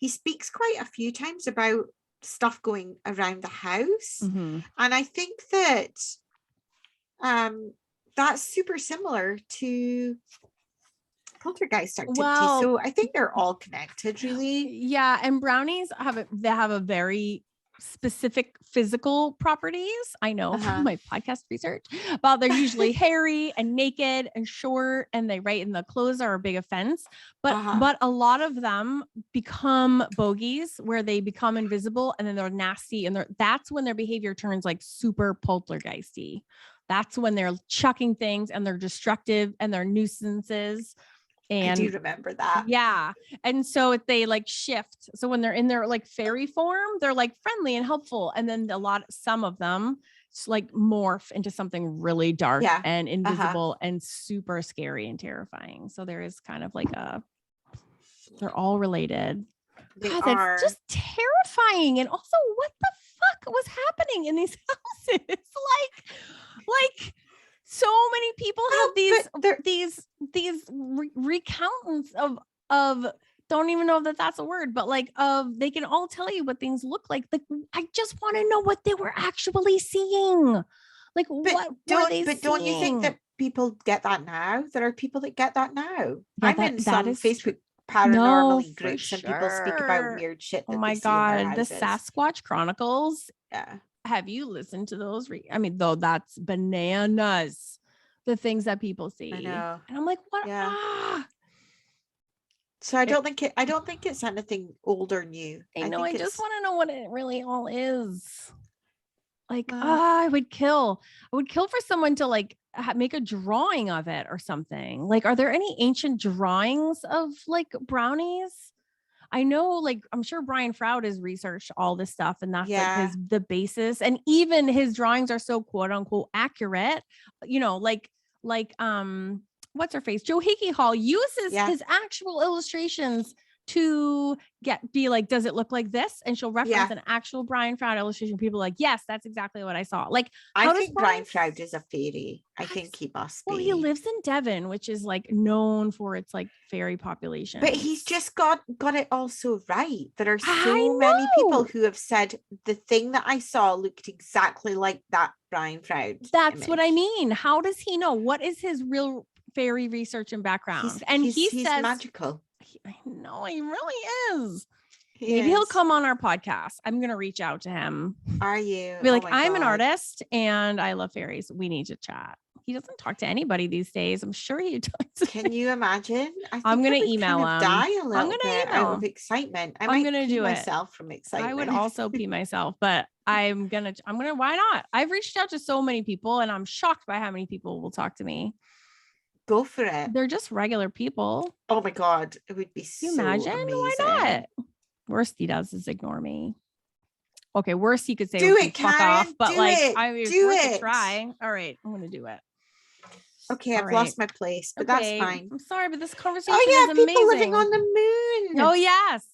speaks quite a few times about stuff going around the house, and I think that that's super similar to poltergeist activity. Well, so I think they're all connected, really. Yeah, and brownies have a very specific physical properties. I know from my podcast research, but they're usually hairy and naked and short, and the clothes are a big offense. But a lot of them become bogeys where they become invisible, and then they're nasty, and that's when their behavior turns like super poltergeisty. That's when they're chucking things and they're destructive and they're nuisances. And I do remember that. Yeah. And so they like shift. So when they're in their like fairy form, they're like friendly and helpful. And then some of them like morph into something really dark and invisible and super scary and terrifying. So there is kind of like they're all related. God, that's just terrifying. And also, what the fuck was happening in these houses? like so many people have these recountants of don't even know that that's a word, but like they can all tell you what things look like. Like, I just want to know what they were actually seeing. Like, what were they seeing? Don't you think that people get that now? There are people that get that now. Yeah, I'm in some Facebook paranormal groups, and people speak about weird shit. Oh my God, the Sasquatch Chronicles. Yeah. Have you listened to those? I mean, though, that's bananas. The things that people see. I know. And I'm like, what? Yeah. So I don't think it's anything old or new. I know. I just want to know what it really all is. Like, I would kill for someone to like make a drawing of it or something. Like, are there any ancient drawings of like brownies? I know, like, I'm sure Brian Froud has researched all this stuff, and that's like the basis. And even his drawings are so quote unquote accurate, you know, like what's her face? Joe Hickey Hall uses his actual illustrations to be like, does it look like this? And she'll reference an actual Brian Froud illustration. People are like, yes, that's exactly what I saw. Like, I think Brian Froud is a fairy. I think he must be. Well, he lives in Devon, which is like known for its like fairy population. But he's just got it all so right. There are so many people who have said the thing that I saw looked exactly like that Brian Froud. That's image. What I mean. How does he know? What is his real fairy research and background? He's magical. I know he really is. Maybe he'll come on our podcast. I'm going to reach out to him. Are you? Be like, I'm an artist and I love fairies. We need to chat. He doesn't talk to anybody these days. I'm sure he talks. Can you imagine? I'm going to email him. I'm going to email out of excitement. I'm going to do myself from excitement. I would also pee myself, but I'm going to, why not? I've reached out to so many people and I'm shocked by how many people will talk to me. Go for it. They're just regular people. Oh my God. It would be so imagine? Amazing. Why not? Worst he does is ignore me. Okay, worst he could say do it, fuck Karen, off, but like do it. Try. All right, I'm gonna do it. Okay, I've lost my place, but that's fine. I'm sorry, but this conversation is amazing. People living on the moon. Oh yes.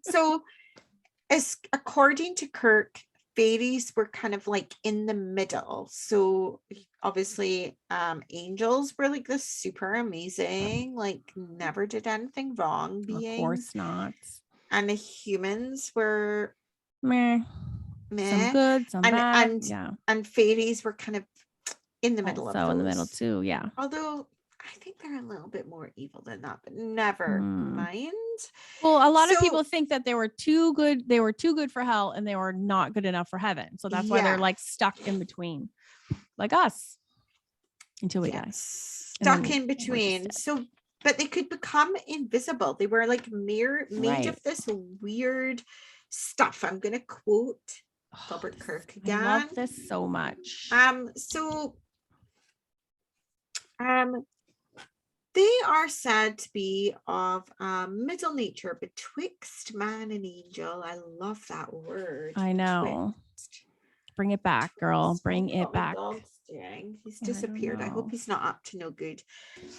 So, according to Kirk, fairies were kind of like in the middle. So obviously angels were like this super amazing, like never did anything wrong being. Of course not. And the humans were meh. Some good, some bad. And fairies were kind of in the middle in the middle too. Yeah. Although I think they're a little bit more evil than that, but never mind. Well, a lot of So, people think that they were too good. They were too good for hell and they were not good enough for heaven. So that's why they're like stuck in between, like us, until we die. Stuck in between. So, but they could become invisible. They were like made of this weird stuff. I'm going to quote Gilbert Kirk again. I love this so much. They are said to be of middle nature betwixt man and angel. I love that word. I know. Betwixt. Bring it back, girl. Bring it back. He's disappeared. I hope he's not up to no good.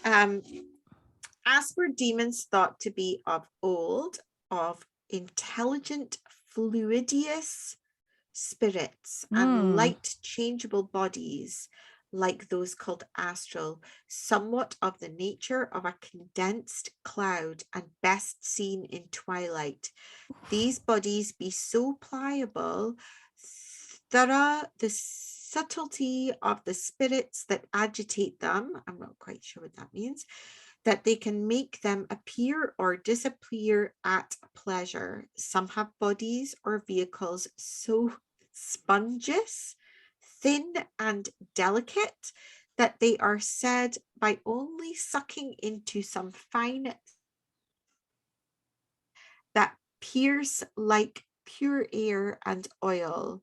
As were demons thought to be of old, of intelligent, fluidious spirits and light changeable bodies, like those called astral, somewhat of the nature of a condensed cloud and best seen in twilight. These bodies be so pliable, thorough the subtlety of the spirits that agitate them, I'm not quite sure what that means, that they can make them appear or disappear at pleasure. Some have bodies or vehicles so spongious, thin and delicate that they are said by only sucking into some fine that pierce like pure air and oil.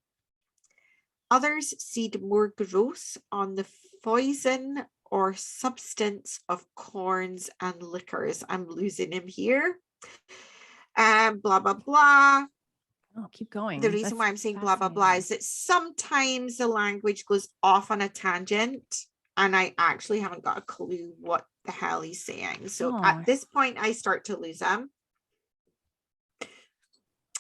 Others seed more gross on the poison or substance of corns and liquors. I'm losing him here. Blah, blah, blah. Oh, keep going. The reason why I'm saying blah, blah, blah is that sometimes the language goes off on a tangent and I actually haven't got a clue what the hell he's saying. So at this point, I start to lose him.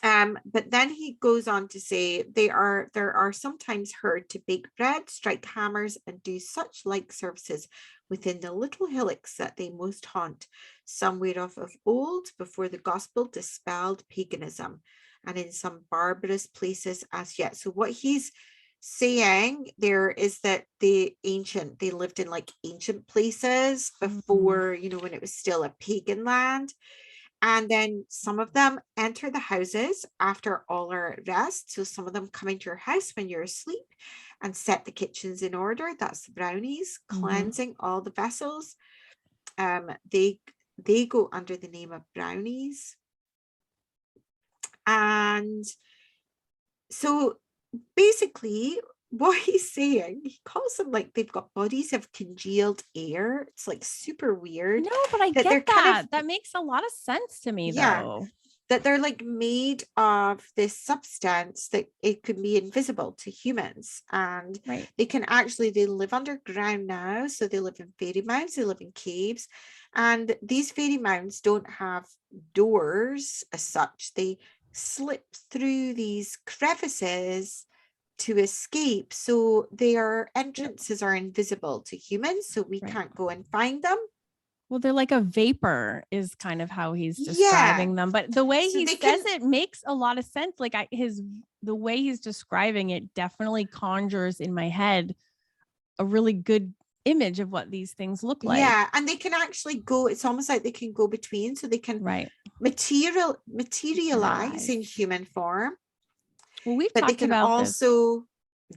But then he goes on to say there are sometimes heard to bake bread, strike hammers, and do such like services within the little hillocks that they most haunt, some whereof of old, before the gospel dispelled paganism, and in some barbarous places as yet. So what he's saying there is that they lived in like ancient places before, when it was still a pagan land. And then some of them enter the houses after all are at rest. So some of them come into your house when you're asleep and set the kitchens in order. That's the brownies, cleansing all the vessels. They go under the name of brownies. And so basically what he's saying, he calls them like they've got bodies of congealed air. It's like super weird. No, but I get that. That makes a lot of sense to me, though. That they're like made of this substance that it could be invisible to humans. And they live underground now. So they live in fairy mounds, they live in caves. And these fairy mounds don't have doors as such. They slip through these crevices to escape, so their entrances are invisible to humans, so we can't go and find them. Well, they're like a vapor is kind of how he's describing them, but the way he says it makes a lot of sense. Like the way he's describing it definitely conjures in my head a really good image of what these things look like. Yeah, and they can actually go, it's almost like they can go between, so they can materialize in human form. Well, but they can also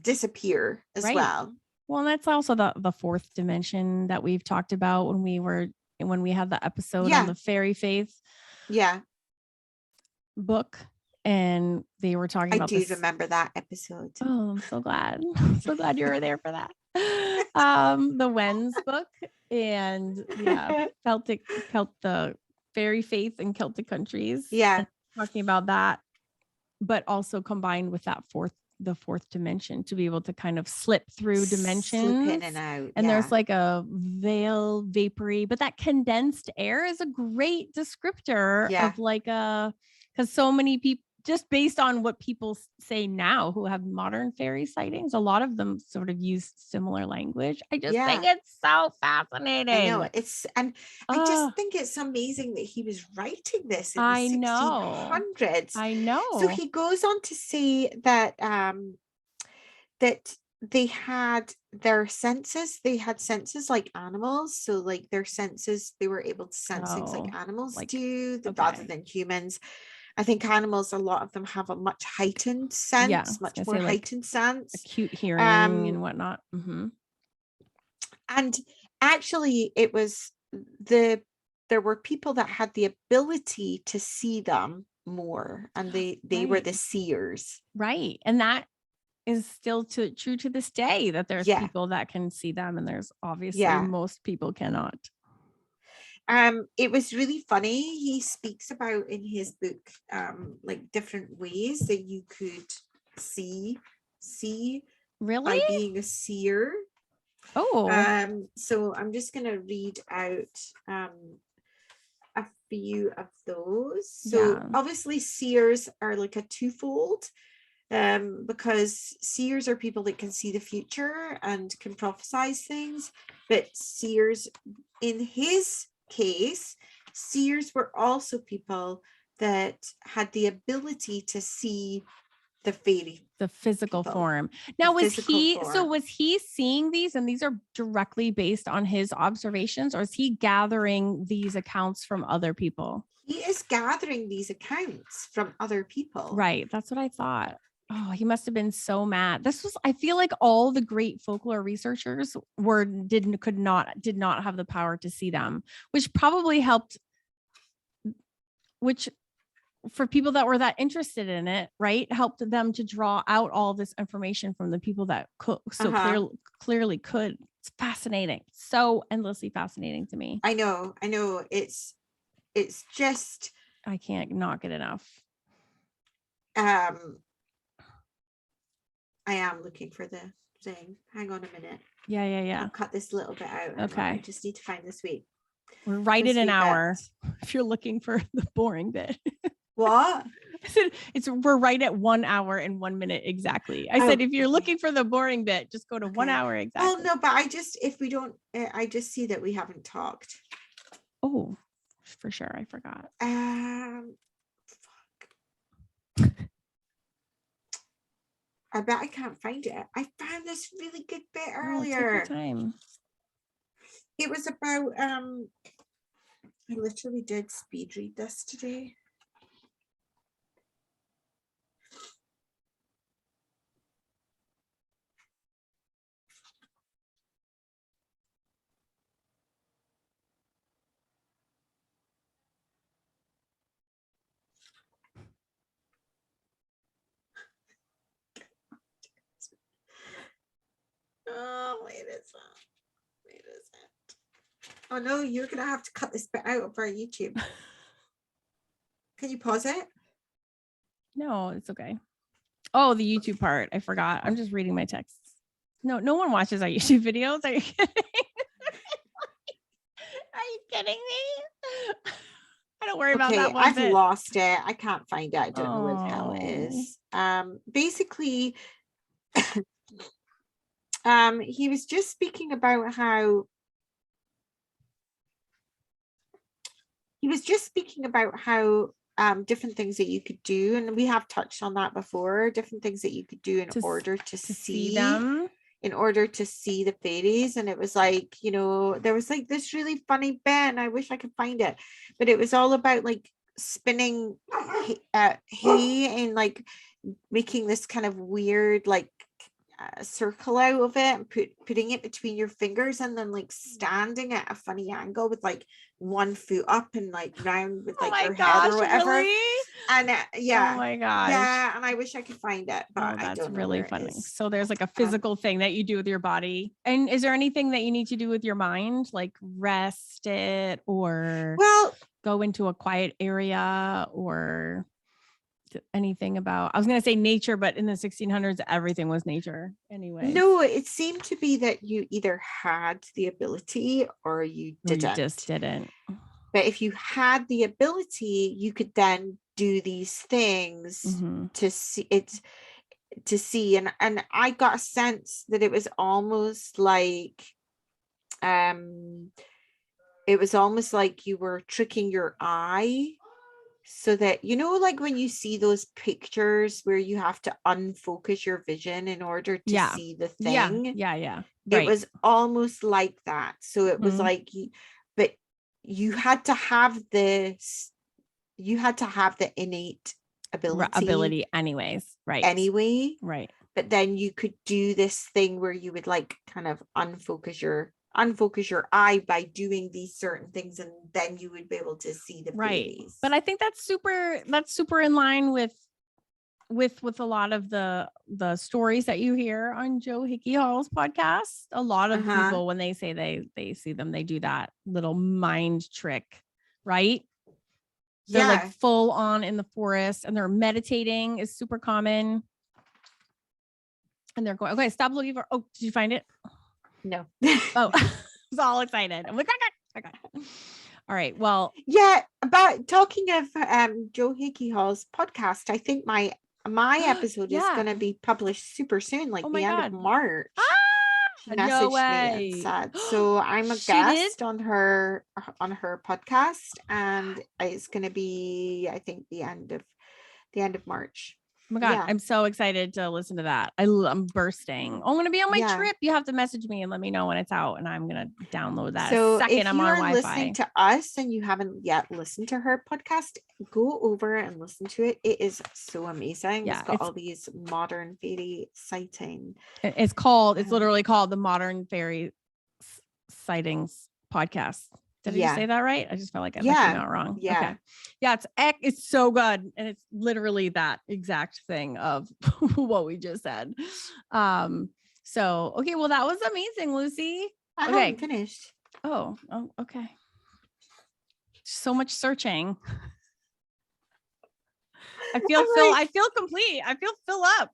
disappear as well. Well, and that's also the fourth dimension that we've talked about when we had the episode on the fairy faith book, and they were talking about this. Remember that episode. Oh, I'm so glad. I'm so glad you were there for that. The Wens book, and the fairy faith in Celtic countries. Yeah. Talking about that, but also combined with that the fourth dimension to be able to kind of slip through dimensions, slip in and out. And there's like a veil, vapory, but that condensed air is a great descriptor of like because so many people, just based on what people say now who have modern fairy sightings, a lot of them sort of use similar language. I just think it's so fascinating. I know I just think it's amazing that he was writing this in the 1600s. I know. So he goes on to say that that they had their senses, they had senses like animals, so like their senses, they were able to sense things like animals do, rather than humans. I think animals, a lot of them have a much heightened sense, much more heightened sense, acute hearing and whatnot. And actually it was there were people that had the ability to see them more, and they were the seers, right? And that is still true to this day, that there's people that can see them, and there's obviously most people cannot. It was really funny. He speaks about in his book like different ways that you could see really by being a seer. So I'm just gonna read out a few of those. So obviously seers are like a twofold, because seers are people that can see the future and can prophesize things, but seers, in his case, seers were also people that had the ability to see the fairy, the physical form. Now, was he seeing these, and these are directly based on his observations, or is he gathering these accounts from other people? He is gathering these accounts from other people. Right. That's what I thought. Oh, he must have been so mad. I feel like all the great folklore researchers did not have the power to see them, which probably helped, for people that were that interested in it, right, helped them to draw out all this information from the people that clearly could. It's fascinating. So endlessly fascinating to me. I know. It's just, I can't not get enough. I am looking for the thing. Hang on a minute. Yeah. I'll cut this little bit out. Okay. I just need to find this week. We're right at an hour. If you're looking for the boring bit. What? I said we're right at 1 hour and 1 minute exactly. I said if you're looking for the boring bit, just go to 1 hour exactly. Oh no, but I just see that we haven't talked. Oh, for sure, I forgot. I bet I can't find it. I found this really good bit earlier. Take your time. It was about I literally did speed read this today. Oh, wait a second. Oh no, you're gonna have to cut this bit out of our YouTube. Can you pause it? No, it's okay. Oh, the YouTube part. I forgot. I'm just reading my texts. No one watches our YouTube videos. Are you kidding? Are you kidding me? I don't worry about that one. I've lost it. I can't find it. I don't know where the hell it is. Basically, he was just speaking about how different things that you could do, and we have touched on that before, different things that you could do in order to see them, in order to see the fairies. And it was like, there was like this really funny bit, and I wish I could find it, but it was all about like spinning hay and like making this kind of weird like circle out of it and putting it between your fingers, and then like standing at a funny angle with like 1 foot up and like round with like your head or whatever. Really? And oh my gosh, yeah, and I wish I could find it, but I don't know. Really funny. So there's like a physical thing that you do with your body, and is there anything that you need to do with your mind, like rest it or go into a quiet area or anything about, I was going to say nature, but in the 1600s everything was nature anyway. No, it seemed to be that you either had the ability or you didn't. You just didn't. But if you had the ability, you could then do these things to see it, and I got a sense that it was almost like you were tricking your eye so that, you know, like when you see those pictures where you have to unfocus your vision in order to Yeah. see the Yeah. thing. Yeah. It Right. was almost like that. So it was Mhm. like, but you had to have this, you had to have the innate ability anyways. Right. anyway. Right. But then you could do this thing where you would like kind of unfocus your eye by doing these certain things, and then you would be able to see the Right. fairies. But I think that's super in line with a lot of the stories that you hear on Joe Hickey Hall's podcast. A lot of people, when they say they see them, they do that little mind trick, right? They're like full on in the forest and they're meditating is super common. And they're going, okay, stop looking for, oh, did you find it? No. Oh, I was all excited. I'm like, okay. All right. Well, yeah, about talking of Joe Hickey Hall's podcast, I think my episode is going to be published super soon, like the end of March. She messaged me and said, so I'm a guest on her podcast, and it's going to be, I think, the end of March. Oh my God, I'm so excited to listen to that. I'm bursting. I'm going to be on my trip. You have to message me and let me know when it's out, and I'm going to download that. So if you are listening to us and you haven't yet listened to her podcast, go over and listen to it. It is so amazing. Yeah, it's got all these modern fairy sighting. It's literally called the Modern Fairy Sightings Podcast. Did I just say that right? I just felt like I came out wrong. Yeah. Okay. Yeah, it's so good. And it's literally that exact thing of what we just said. So okay, well, that was amazing, Lucy. I haven't finished. Oh, okay. So much searching. I feel complete. I feel fill up.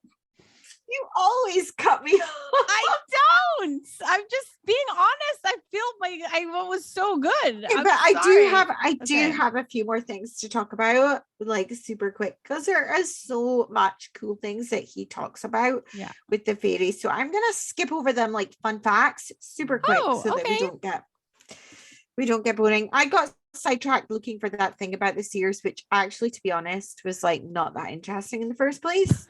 You always cut me off. I don't. I'm just being honest. I feel like it was so good. Okay, but I do have a few more things to talk about, like super quick, because there is so much cool things that he talks about with the fairies. So I'm gonna skip over them like fun facts super quick that we don't get boring. I got sidetracked looking for that thing about the seers, which actually, to be honest, was like not that interesting in the first place.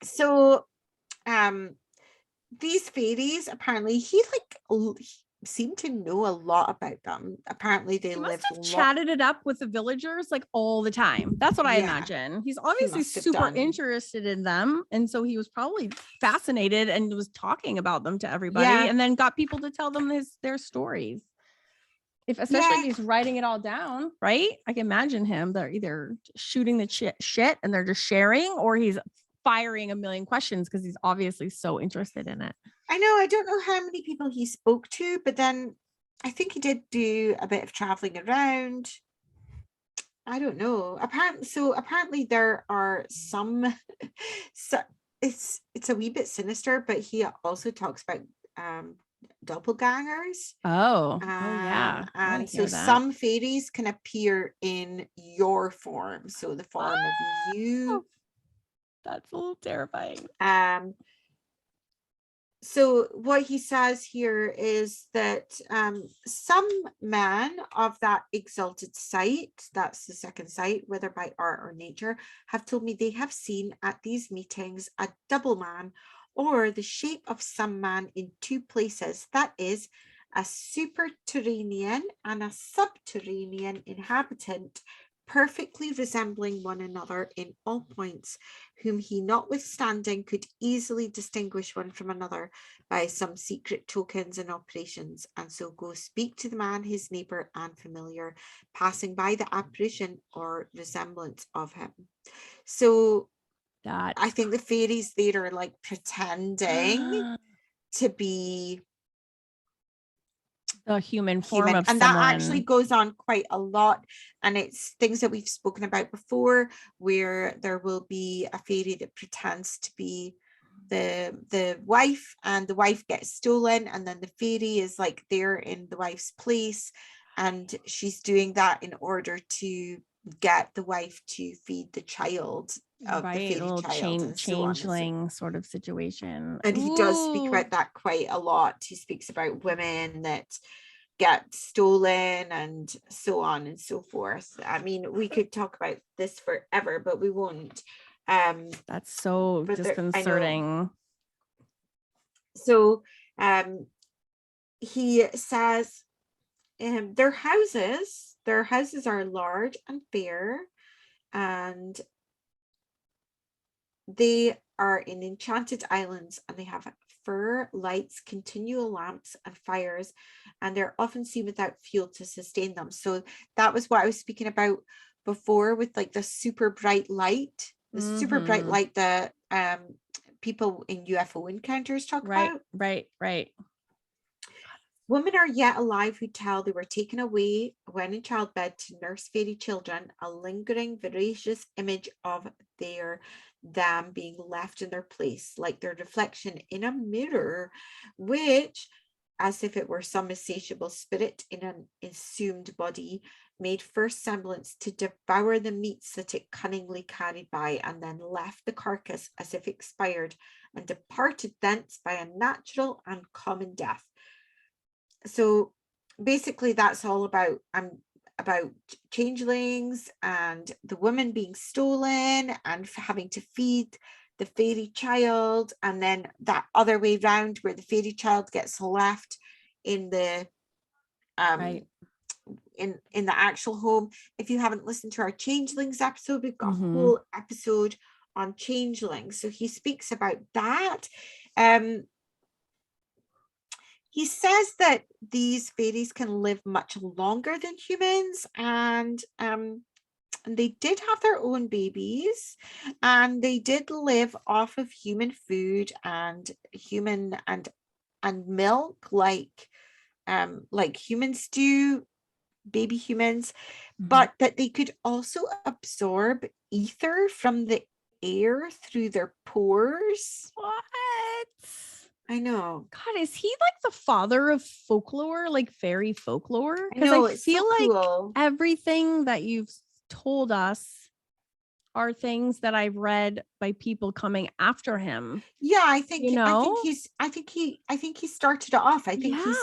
So these fairies, apparently he seemed to know a lot about them. Apparently they chatted it up with the villagers like all the time. That's what I imagine. He's obviously super interested in them, and so he was probably fascinated and was talking about them to everybody, and then got people to tell them their stories. Especially if he's writing it all down, right? I can imagine him. They're either shooting the shit and they're just sharing, or he's firing a million questions because he's obviously so interested in it. I know. I don't know how many people he spoke to, but then I think he did do a bit of traveling around. I don't know. Apparently there are some. So it's a wee bit sinister, but he also talks about doppelgangers. And so some fairies can appear in your form, so the form of you. That's a little terrifying. So what he says here is that some men of that exalted sight, that's the second sight, whether by art or nature, have told me they have seen at these meetings a double man, or the shape of some man in two places, that is, a superterranean and a subterranean inhabitant, perfectly resembling one another in all points, whom he notwithstanding could easily distinguish one from another by some secret tokens and operations, and so go speak to the man, his neighbour and familiar, passing by the apparition or resemblance of him. So that I think the fairies there are like pretending to be the human form of and someone. That actually goes on quite a lot, and it's things that we've spoken about before, where there will be a fairy that pretends to be the wife, and the wife gets stolen, and then the fairy is like there in the wife's place, and she's doing that in order to get the wife to feed the child of the fairy child, and changeling sort of situation. And he does speak about that quite a lot. He speaks about women that get stolen and so on and so forth. I mean, we could talk about this forever, but we won't. That's so disconcerting. So he says their houses are large and fair, and they are in enchanted islands, and they have fur, lights, continual lamps and fires, and they're often seen without fuel to sustain them. So that was what I was speaking about before with like the super bright light, that people in UFO encounters talk about. Right. Women are yet alive who tell they were taken away when in childbed to nurse fairy children, a lingering, voracious image of them being left in their place, like their reflection in a mirror, which, as if it were some insatiable spirit in an assumed body, made first semblance to devour the meats that it cunningly carried by, and then left the carcass as if expired, and departed thence by a natural and common death. So basically that's all about changelings and the woman being stolen and having to feed the fairy child, and then that other way round where the fairy child gets left in the in the actual home. If you haven't listened to our changelings episode, we've got a whole episode on changelings, so he speaks about that. He says that these fairies can live much longer than humans, and they did have their own babies, and they did live off of human food and human and milk, like humans do, baby humans, but that they could also absorb ether from the air through their pores. What? I know. God, is he like the father of folklore, like fairy folklore? Because I feel so like cool. Everything that you've told us are things that I've read by people coming after him. Yeah, I think he started it off. I think he's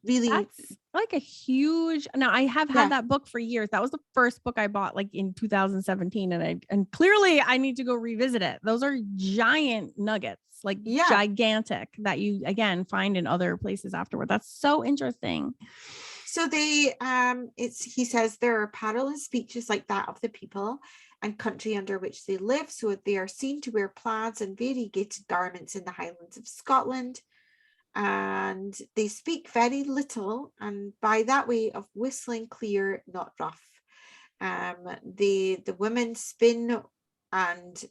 really, that's like a huge. Now I have had that book for years. That was the first book I bought like in 2017, and clearly I need to go revisit it. Those are giant nuggets, like gigantic, that you again find in other places afterward. That's so interesting. So they he says there are parallel speeches like that of the people and country under which they live. So they are seen to wear plaids and variegated garments in the Highlands of Scotland, and they speak very little, and by that way of whistling clear, not rough. The women spin and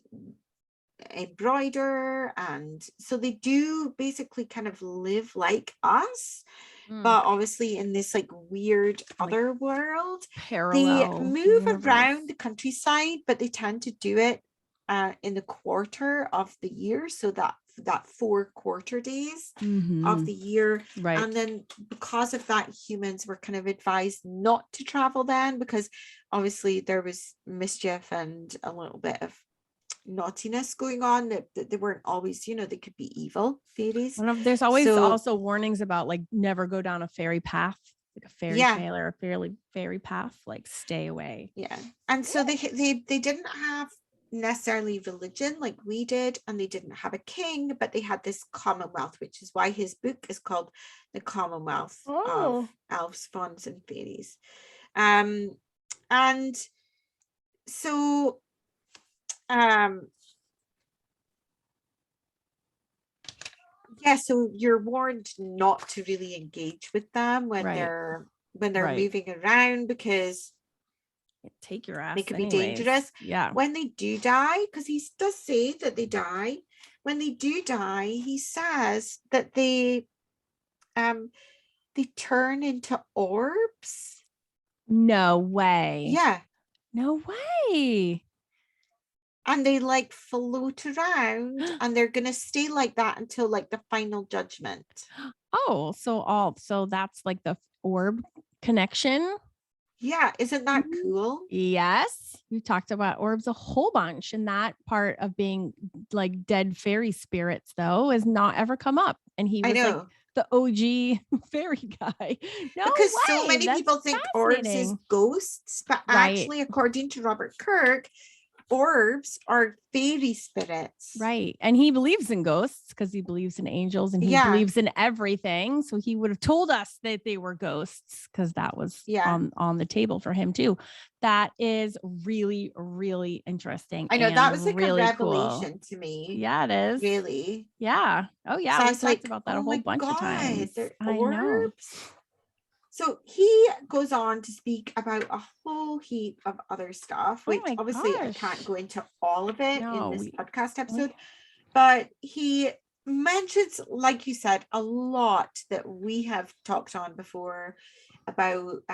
embroider, and so they do basically kind of live like us, but obviously in this like weird other world. Parallel. They move around the countryside, but they tend to do it in the quarter of the year, so that 4 quarter days of the year, right? And then because of that, humans were kind of advised not to travel then, because obviously there was mischief and a little bit of naughtiness going on, that they weren't always, they could be evil fairies. There's always also warnings about like never go down a fairy path, like a fairy trail or a fairy path, like stay away. Yeah. And so they didn't have necessarily religion like we did, and they didn't have a king, but they had this commonwealth, which is why his book is called The Commonwealth of Elves, Fauns and Fairies. And so so you're warned not to really engage with them when they're moving around, because take your ass, they could be dangerous. When they do die, because he does say that they die, when they do die, he says that they turn into orbs. No way. Yeah. No way. And they like float around, and they're gonna stay like that until like the final judgment. So that's like the orb connection. Yeah, isn't that cool? Yes, we talked about orbs a whole bunch, and that part of being like dead fairy spirits though has not ever come up. And he was like the OG fairy guy. No Because so way. many That's people think orbs is fascinating. ghosts, but Right. actually, according to Robert Kirk, orbs are fairy spirits. Right. And he believes in ghosts because he believes in angels and he Yeah. believes in everything. So he would have told us that they were ghosts because that was Yeah. on the table for him too. That is really, really interesting. I know and that was like really a cool. revelation to me. Yeah, it is. Really. Yeah. Oh, yeah. So I We've was talked like, about that oh a whole my bunch of times. God, they're I know. orbs. So he goes on to speak about a whole heap of other stuff, Oh which my obviously I gosh. can't go into all of it No, in this podcast episode, but he mentions, like you said, a lot that we have talked on before about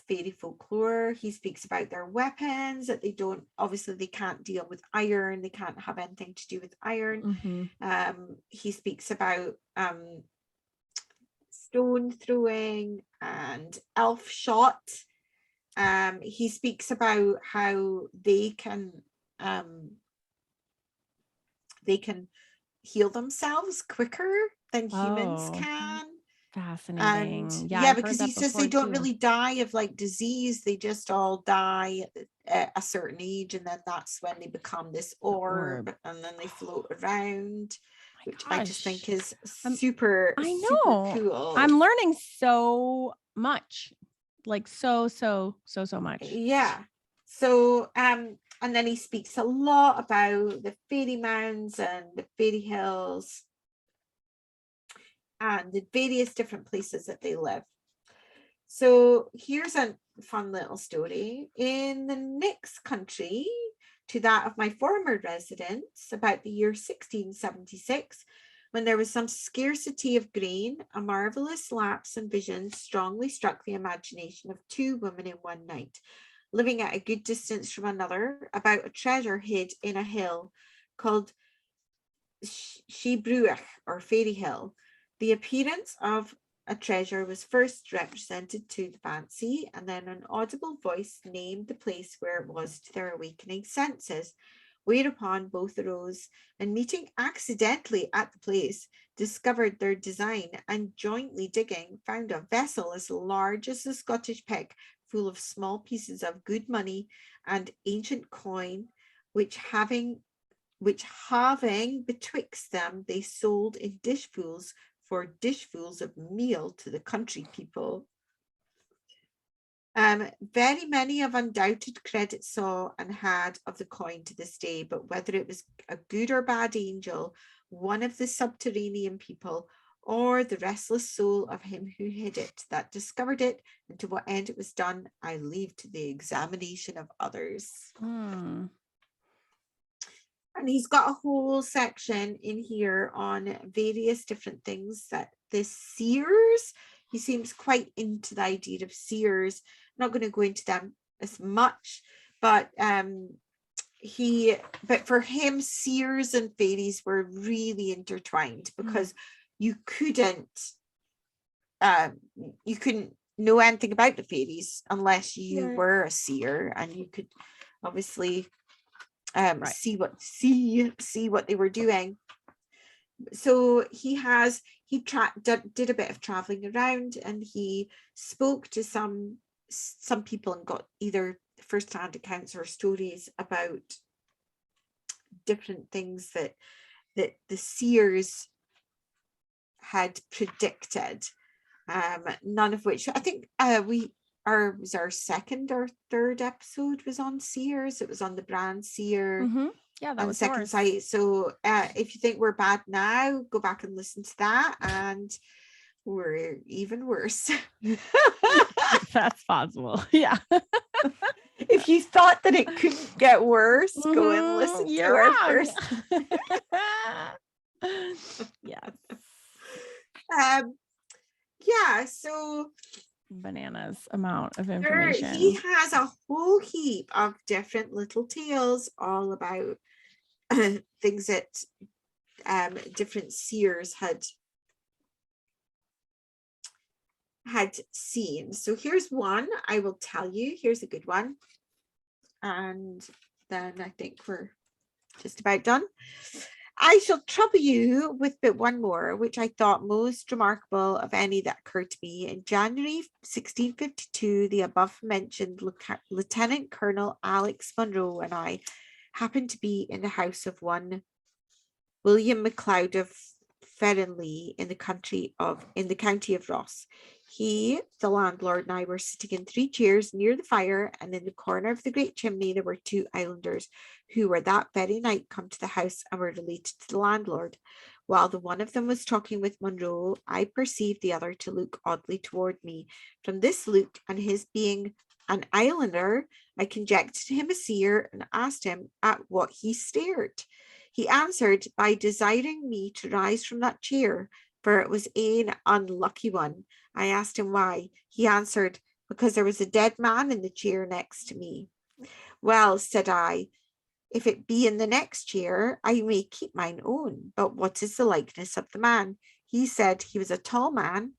fairy folklore. He speaks about their weapons, that they don't, obviously they can't deal with iron, they can't have anything to do with iron. He speaks about stone throwing and elf shot. He speaks about how they can heal themselves quicker than humans can. Fascinating. And Yeah, because he says they don't really die of like disease, they just all die at a certain age, and then that's when they become this orb. And then they float around, which I just think is super cool. I'm learning so much, like so much. Yeah. So and then he speaks a lot about the fairy mounds and the fairy hills and the various different places that they live. So here's a fun little story. In the next country to that of my former residence, about the year 1676, when there was some scarcity of grain, a marvelous lapse in vision strongly struck the imagination of two women in one night, living at a good distance from another, about a treasure hid in a hill called Shebruach, or Fairy Hill. The appearance of a treasure was first represented to the fancy, and then an audible voice named the place where it was to their awakening senses, whereupon both arose, and meeting accidentally at the place, discovered their design, and jointly digging, found a vessel as large as the Scottish pig, full of small pieces of good money and ancient coin, which having betwixt them they sold in dishfuls for dishfuls of meal to the country people. Very many of undoubted credit saw and had of the coin to this day, but whether it was a good or bad angel, one of the subterranean people, or the restless soul of him who hid it, that discovered it, and to what end it was done, I leave to the examination of others. And he's got a whole section in here on various different things that this seers, he seems quite into the idea of seers. I'm not going to go into them as much, but for him, seers and fairies were really intertwined, because you couldn't know anything about the fairies unless you were a seer, and you could obviously see what they were doing. So he did a bit of traveling around, and he spoke to some people and got either first-hand accounts or stories about different things that the seers had predicted, none of which I think was our second or third episode was on seers. It was on the brand seer. Yeah, that on was the second yours. site. So if you think we're bad now, go back and listen to that, and we're even worse. That's possible. Yeah. If you thought that it couldn't get worse, go and listen to our first. Yes. Yeah, so bananas amount of information. He has a whole heap of different little tales all about things that different seers had seen. So here's one I will tell you. Here's a good one. And then I think we're just about done. I shall trouble you with but one more, which I thought most remarkable of any that occurred to me. In January 1652, the above mentioned Lieutenant Colonel Alex Monroe and I happened to be in the house of one William MacLeod of Ferrenly in the county of Ross. He, the landlord, and I were sitting in 3 chairs near the fire, and in the corner of the great chimney there were 2 islanders, who were that very night come to the house and were related to the landlord. While the one of them was talking with Monroe, I perceived the other to look oddly toward me. From this look, and his being an islander, I conjectured him a seer, and asked him at what he stared. He answered by desiring me to rise from that chair, for it was an unlucky one. I asked him why. He answered, because there was a dead man in the chair next to me. Well, said I, if it be in the next chair, I may keep mine own. But what is the likeness of the man? He said he was a tall man,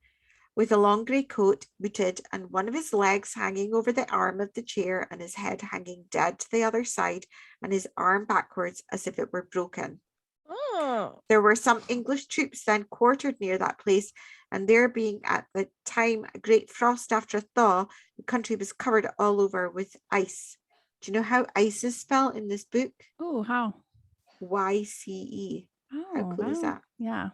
with a long grey coat, booted, and one of his legs hanging over the arm of the chair, and his head hanging dead to the other side, and his arm backwards as if it were broken. Oh. There were some English troops then quartered near that place, and there being at the time a great frost after a thaw, the country was covered all over with ice. Do you know how ice is spelled in this book? Oh, how? YCE. How Oh, cool is that? Yeah.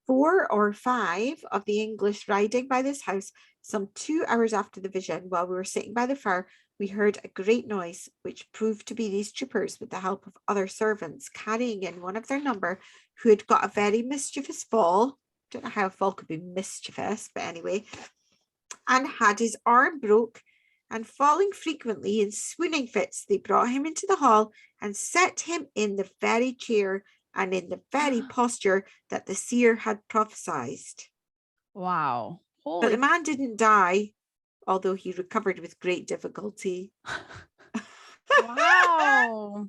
4 or 5 of the English riding by this house, some 2 hours after the vision, while we were sitting by the fire, we heard a great noise, which proved to be these troopers, with the help of other servants, carrying in one of their number, who had got a very mischievous fall. Don't know how a fall could be mischievous, but anyway, and had his arm broke, and falling frequently in swooning fits, they brought him into the hall and set him in the very chair and in the very posture that the seer had prophesied. Wow. But the man didn't die, although he recovered with great difficulty. Wow.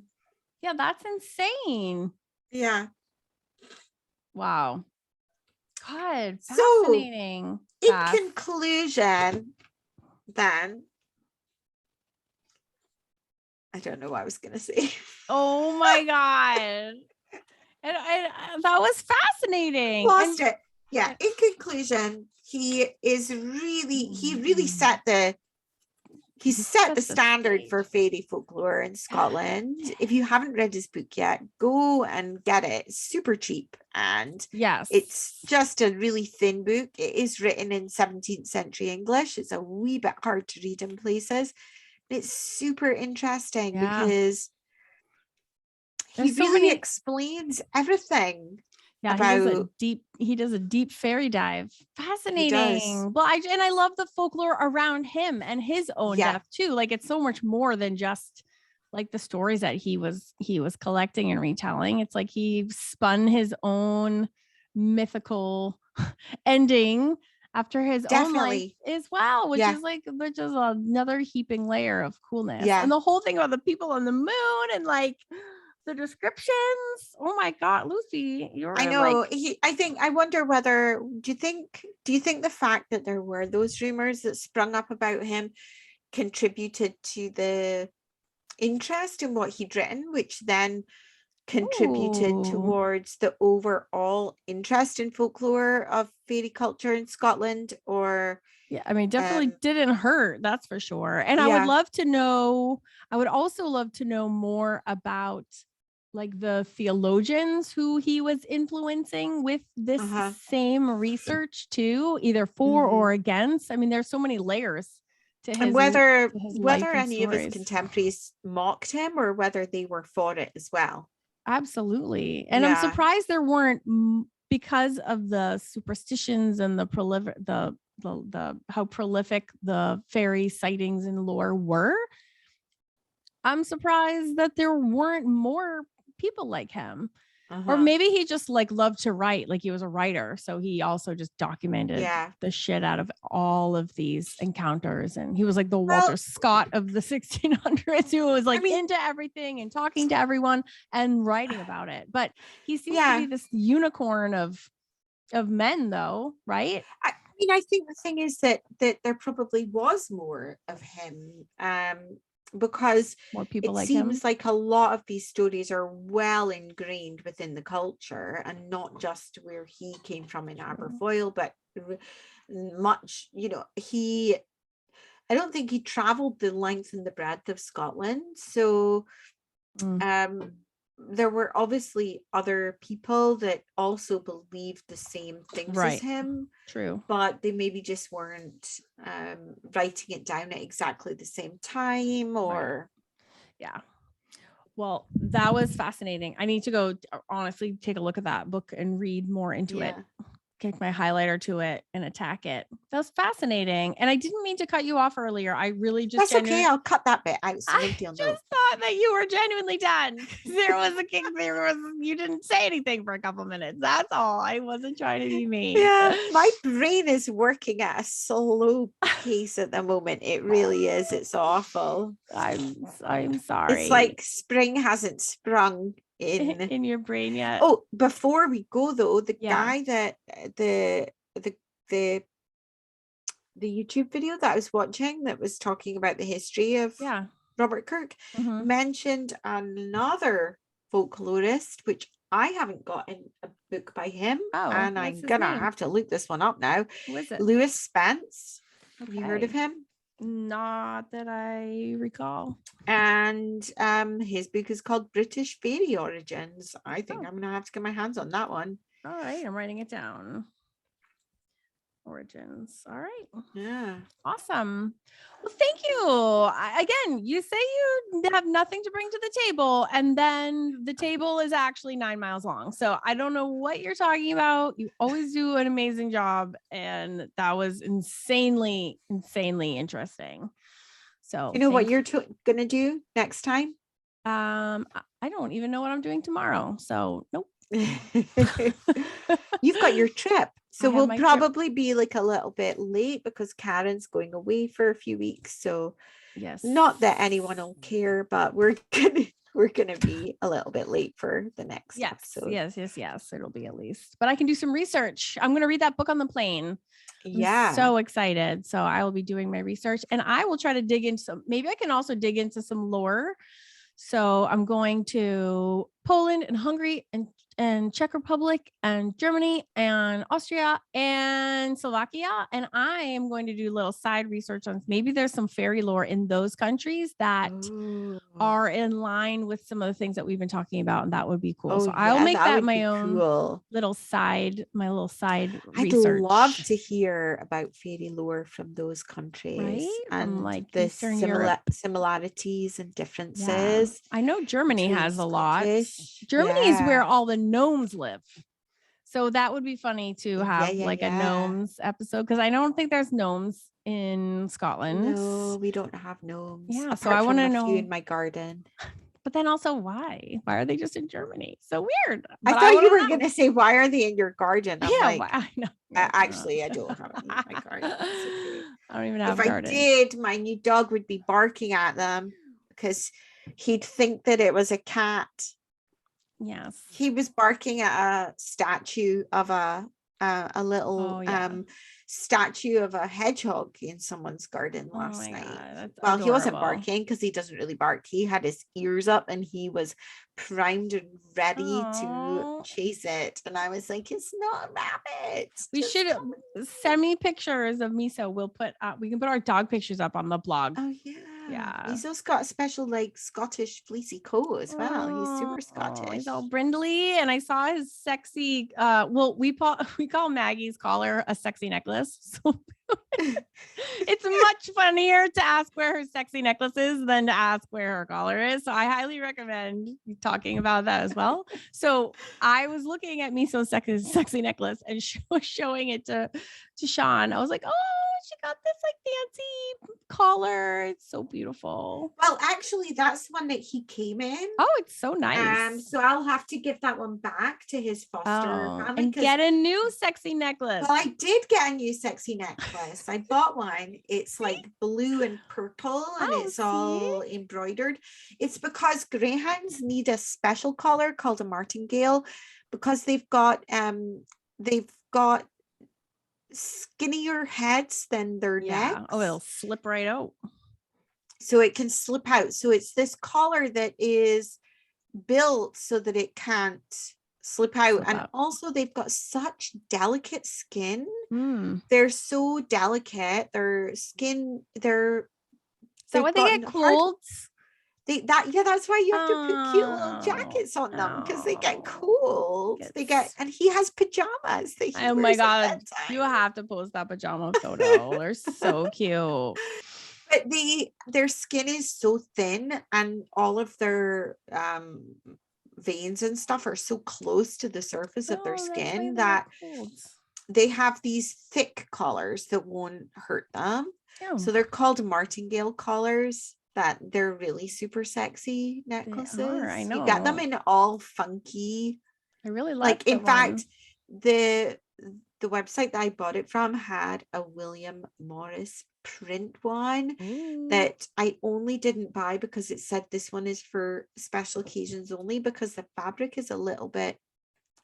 Yeah, that's insane. Yeah. Wow. God, So, fascinating. in conclusion, then, I don't know what I was going to say. Oh my God. And that was fascinating. Lost it. Yeah. In conclusion, he really set the standard for fairy folklore in Scotland. If you haven't read his book yet, go and get it. It's super cheap, and yes, it's just a really thin book. It is written in 17th century English. It's a wee bit hard to read in places. It's super interesting because he really explains everything. Yeah, he does a deep fairy dive. Fascinating. Well, I love the folklore around him and his own death too. Like, it's so much more than just like the stories that he was collecting and retelling. It's like he spun his own mythical ending after his own life as well, which is another heaping layer of coolness. And the whole thing about the people on the moon and like the descriptions. Oh my God, Lucy, I know. I wonder whether, do you think the fact that there were those rumors that sprung up about him contributed to the interest in what he'd written, which then contributed towards the overall interest in folklore of fairy culture in Scotland? Or I mean, definitely didn't hurt, that's for sure. And I would also love to know more about like the theologians who he was influencing with this same research too, either for or against. I mean, there's so many layers to his, and whether any of his contemporaries mocked him or whether they were for it as well. Absolutely. And I'm surprised there weren't, because of the superstitions and the how prolific the fairy sightings and lore were. I'm surprised that there weren't more people like him. Or maybe he just like loved to write, like he was a writer, so he also just documented the shit out of all of these encounters. And he was like the Walter Scott of the 1600s, who was like into everything and talking to everyone and writing about it. But he seems to be this unicorn of men, though, right? I think the thing is that there probably was more of him. because more people it like him. seems like a lot of these stories are well ingrained within the culture, and not just where he came from in Aberfoyle, but much, I don't think he traveled the length and the breadth of Scotland. So there were obviously other people that also believed the same things as him. True. But they maybe just weren't writing it down at exactly the same time, or yeah. Well, that was fascinating. I need to go honestly take a look at that book and read more into it. Kick my highlighter to it and attack it. That was fascinating. And I didn't mean to cut you off earlier. I really just that's okay. I'll cut that bit out. So I just thought that you were genuinely done. You didn't say anything for a couple minutes. That's all. I wasn't trying to be mean. Yeah, my brain is working at a slow pace at the moment. It really is. It's awful. I'm sorry. It's like spring hasn't sprung in your brain yet. Oh, before we go though, the guy that the YouTube video that I was watching that was talking about the history of Robert Kirk mentioned another folklorist, which I haven't got in a book by him, and I'm gonna have to look this one up now. Who is it? Lewis Spence. Have you heard of him? Not that I recall. And his book is called British Fairy Origins. I think I'm gonna have to get my hands on that one. All right, I'm writing it down. Origins. All right. Yeah. Awesome. Well, thank you. Again, you say you have nothing to bring to the table, and then the table is actually 9 miles long. So I don't know what you're talking about. You always do an amazing job, and that was insanely interesting. So you know what you're gonna do next time? I don't even know what I'm doing tomorrow. So nope. You've got your trip, so we'll probably be like a little bit late because Karen's going away for a few weeks. So yes, not that anyone will care, but we're gonna be a little bit late for the next episode. Yes, it'll be at least, but I can do some research. I'm going to read that book on the plane. I'm so excited. So I will be doing my research, and I will try to dig into some, maybe I can also dig into some lore. So I'm going to Poland and Hungary and Czech Republic and Germany and Austria and Slovakia. And I am going to do a little side research on maybe there's some fairy lore in those countries that are in line with some of the things that we've been talking about. And that would be cool. So I'll make that my own little side research. I'd love to hear about fairy lore from those countries, and like the similarities and differences. I know Germany has a lot. Germany is where all the gnomes live. So that would be funny to have a gnomes episode, because I don't think there's gnomes in Scotland. No, we don't have gnomes. Yeah, so I want to know in my garden. But then also, why are they just in Germany? So weird. I thought you were going to say, why are they in your garden? I'm I know. Actually, I don't have any in my garden. I don't even have a garden. If I did, my new dog would be barking at them because he'd think that it was a cat. Yes. He was barking at a statue of a little statue of a hedgehog in someone's garden last night. Well, adorable. He wasn't barking because he doesn't really bark. He had his ears up and he was primed and ready to chase it. And I was like, it's not a rabbit. We should send me pictures of Miso. We can put our dog pictures up on the blog. Oh yeah. Miso's got a special Scottish fleecy coat as well. He's super Scottish. He's all brindly, and I saw his sexy we call Maggie's collar a sexy necklace. So it's much funnier to ask where her sexy necklace is than to ask where her collar is. So I highly recommend talking about that as well. So I was looking at Miso's sexy necklace and showing it to Sean. I was like, oh, she got this fancy collar. It's so beautiful. Well, actually, that's one that he came in. Oh, it's so nice. So I'll have to give that one back to his foster family and get a new sexy necklace. Well, I did get a new sexy necklace. I bought one. It's blue and purple, and it's all embroidered. It's because greyhounds need a special collar called a martingale, because they've got skinnier heads than their necks. Oh, it'll slip right out. so it can slip out. So it's this collar that is built so that it can't slip out. And also they've got such delicate skin. They're so delicate. Their skin, is that why they get colds? That's why you have to put cute little jackets on them, because they get cold. And he has pajamas that he oh my God, you have to post that pajama photo. They're so cute. But their skin is so thin, and all of their veins and stuff are so close to the surface of their skin that they have these thick collars that won't hurt them. So they're called Martingale collars. That they're really super sexy necklaces. I know. You get them in all funky. I really like in fact, the website that I bought it from had a William Morris print one that I only didn't buy because it said this one is for special occasions only, because the fabric is a little bit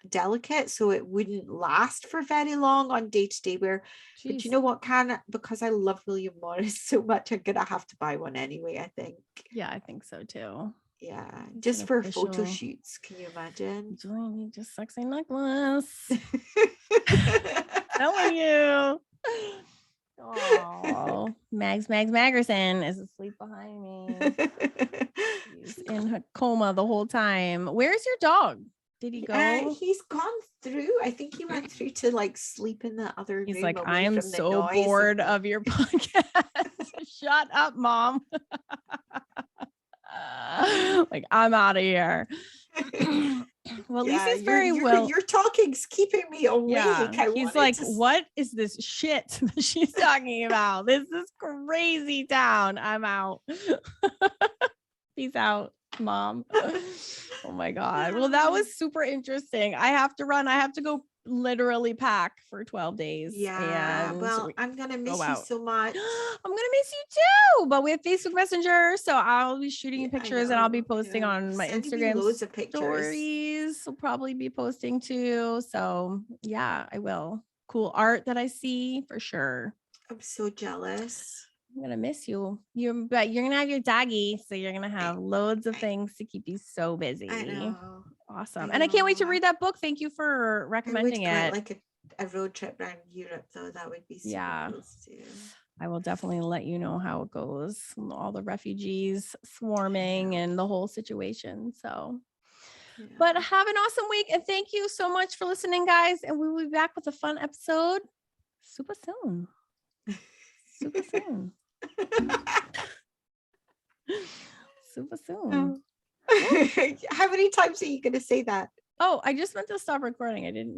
delicate, so it wouldn't last for very long on day-to-day wear. Jeez. But you know what, because I love William Morris so much, I'm gonna have to buy one anyway, I think. Yeah, I think so too. Yeah, just for photo shoots. Can you imagine? Just sexy necklace. Telling you. Oh, Mags Magerson is asleep behind me. He's in a coma the whole time. Where's your dog? Did he go? He's gone through. I think he went through to like sleep in the other room. He's like, I am so bored of your podcast. Shut up, Mom. Like, I'm out of here. Well, at least he's very well. Your talking's keeping me awake. Yeah. He's like, what is this shit that she's talking about? This is crazy town. I'm out. Peace out, Mom. Oh my God. Well, that was super interesting. I have to run. I have to go literally pack for 12 days. Yeah. Well, I'm going to miss you so much. I'm going to miss you too. But we have Facebook Messenger. So I'll be shooting you pictures and I'll be posting on my Instagram loads of pictures. Stories. I'll probably be posting too. So yeah, I will. Cool art that I see for sure. I'm so jealous. I'm gonna miss you. But you're gonna have your doggy, so you're gonna have loads of things to keep you so busy. I know. Awesome. And I can't wait to read that book. Thank you for recommending it. Like a road trip around Europe, though. That would be super close too. I will definitely let you know how it goes. All the refugees swarming and the whole situation. So but have an awesome week, and thank you so much for listening, guys. And we will be back with a fun episode super soon. Super soon. Super soon. How many times are you going to say that? Oh, I just meant to stop recording. I didn't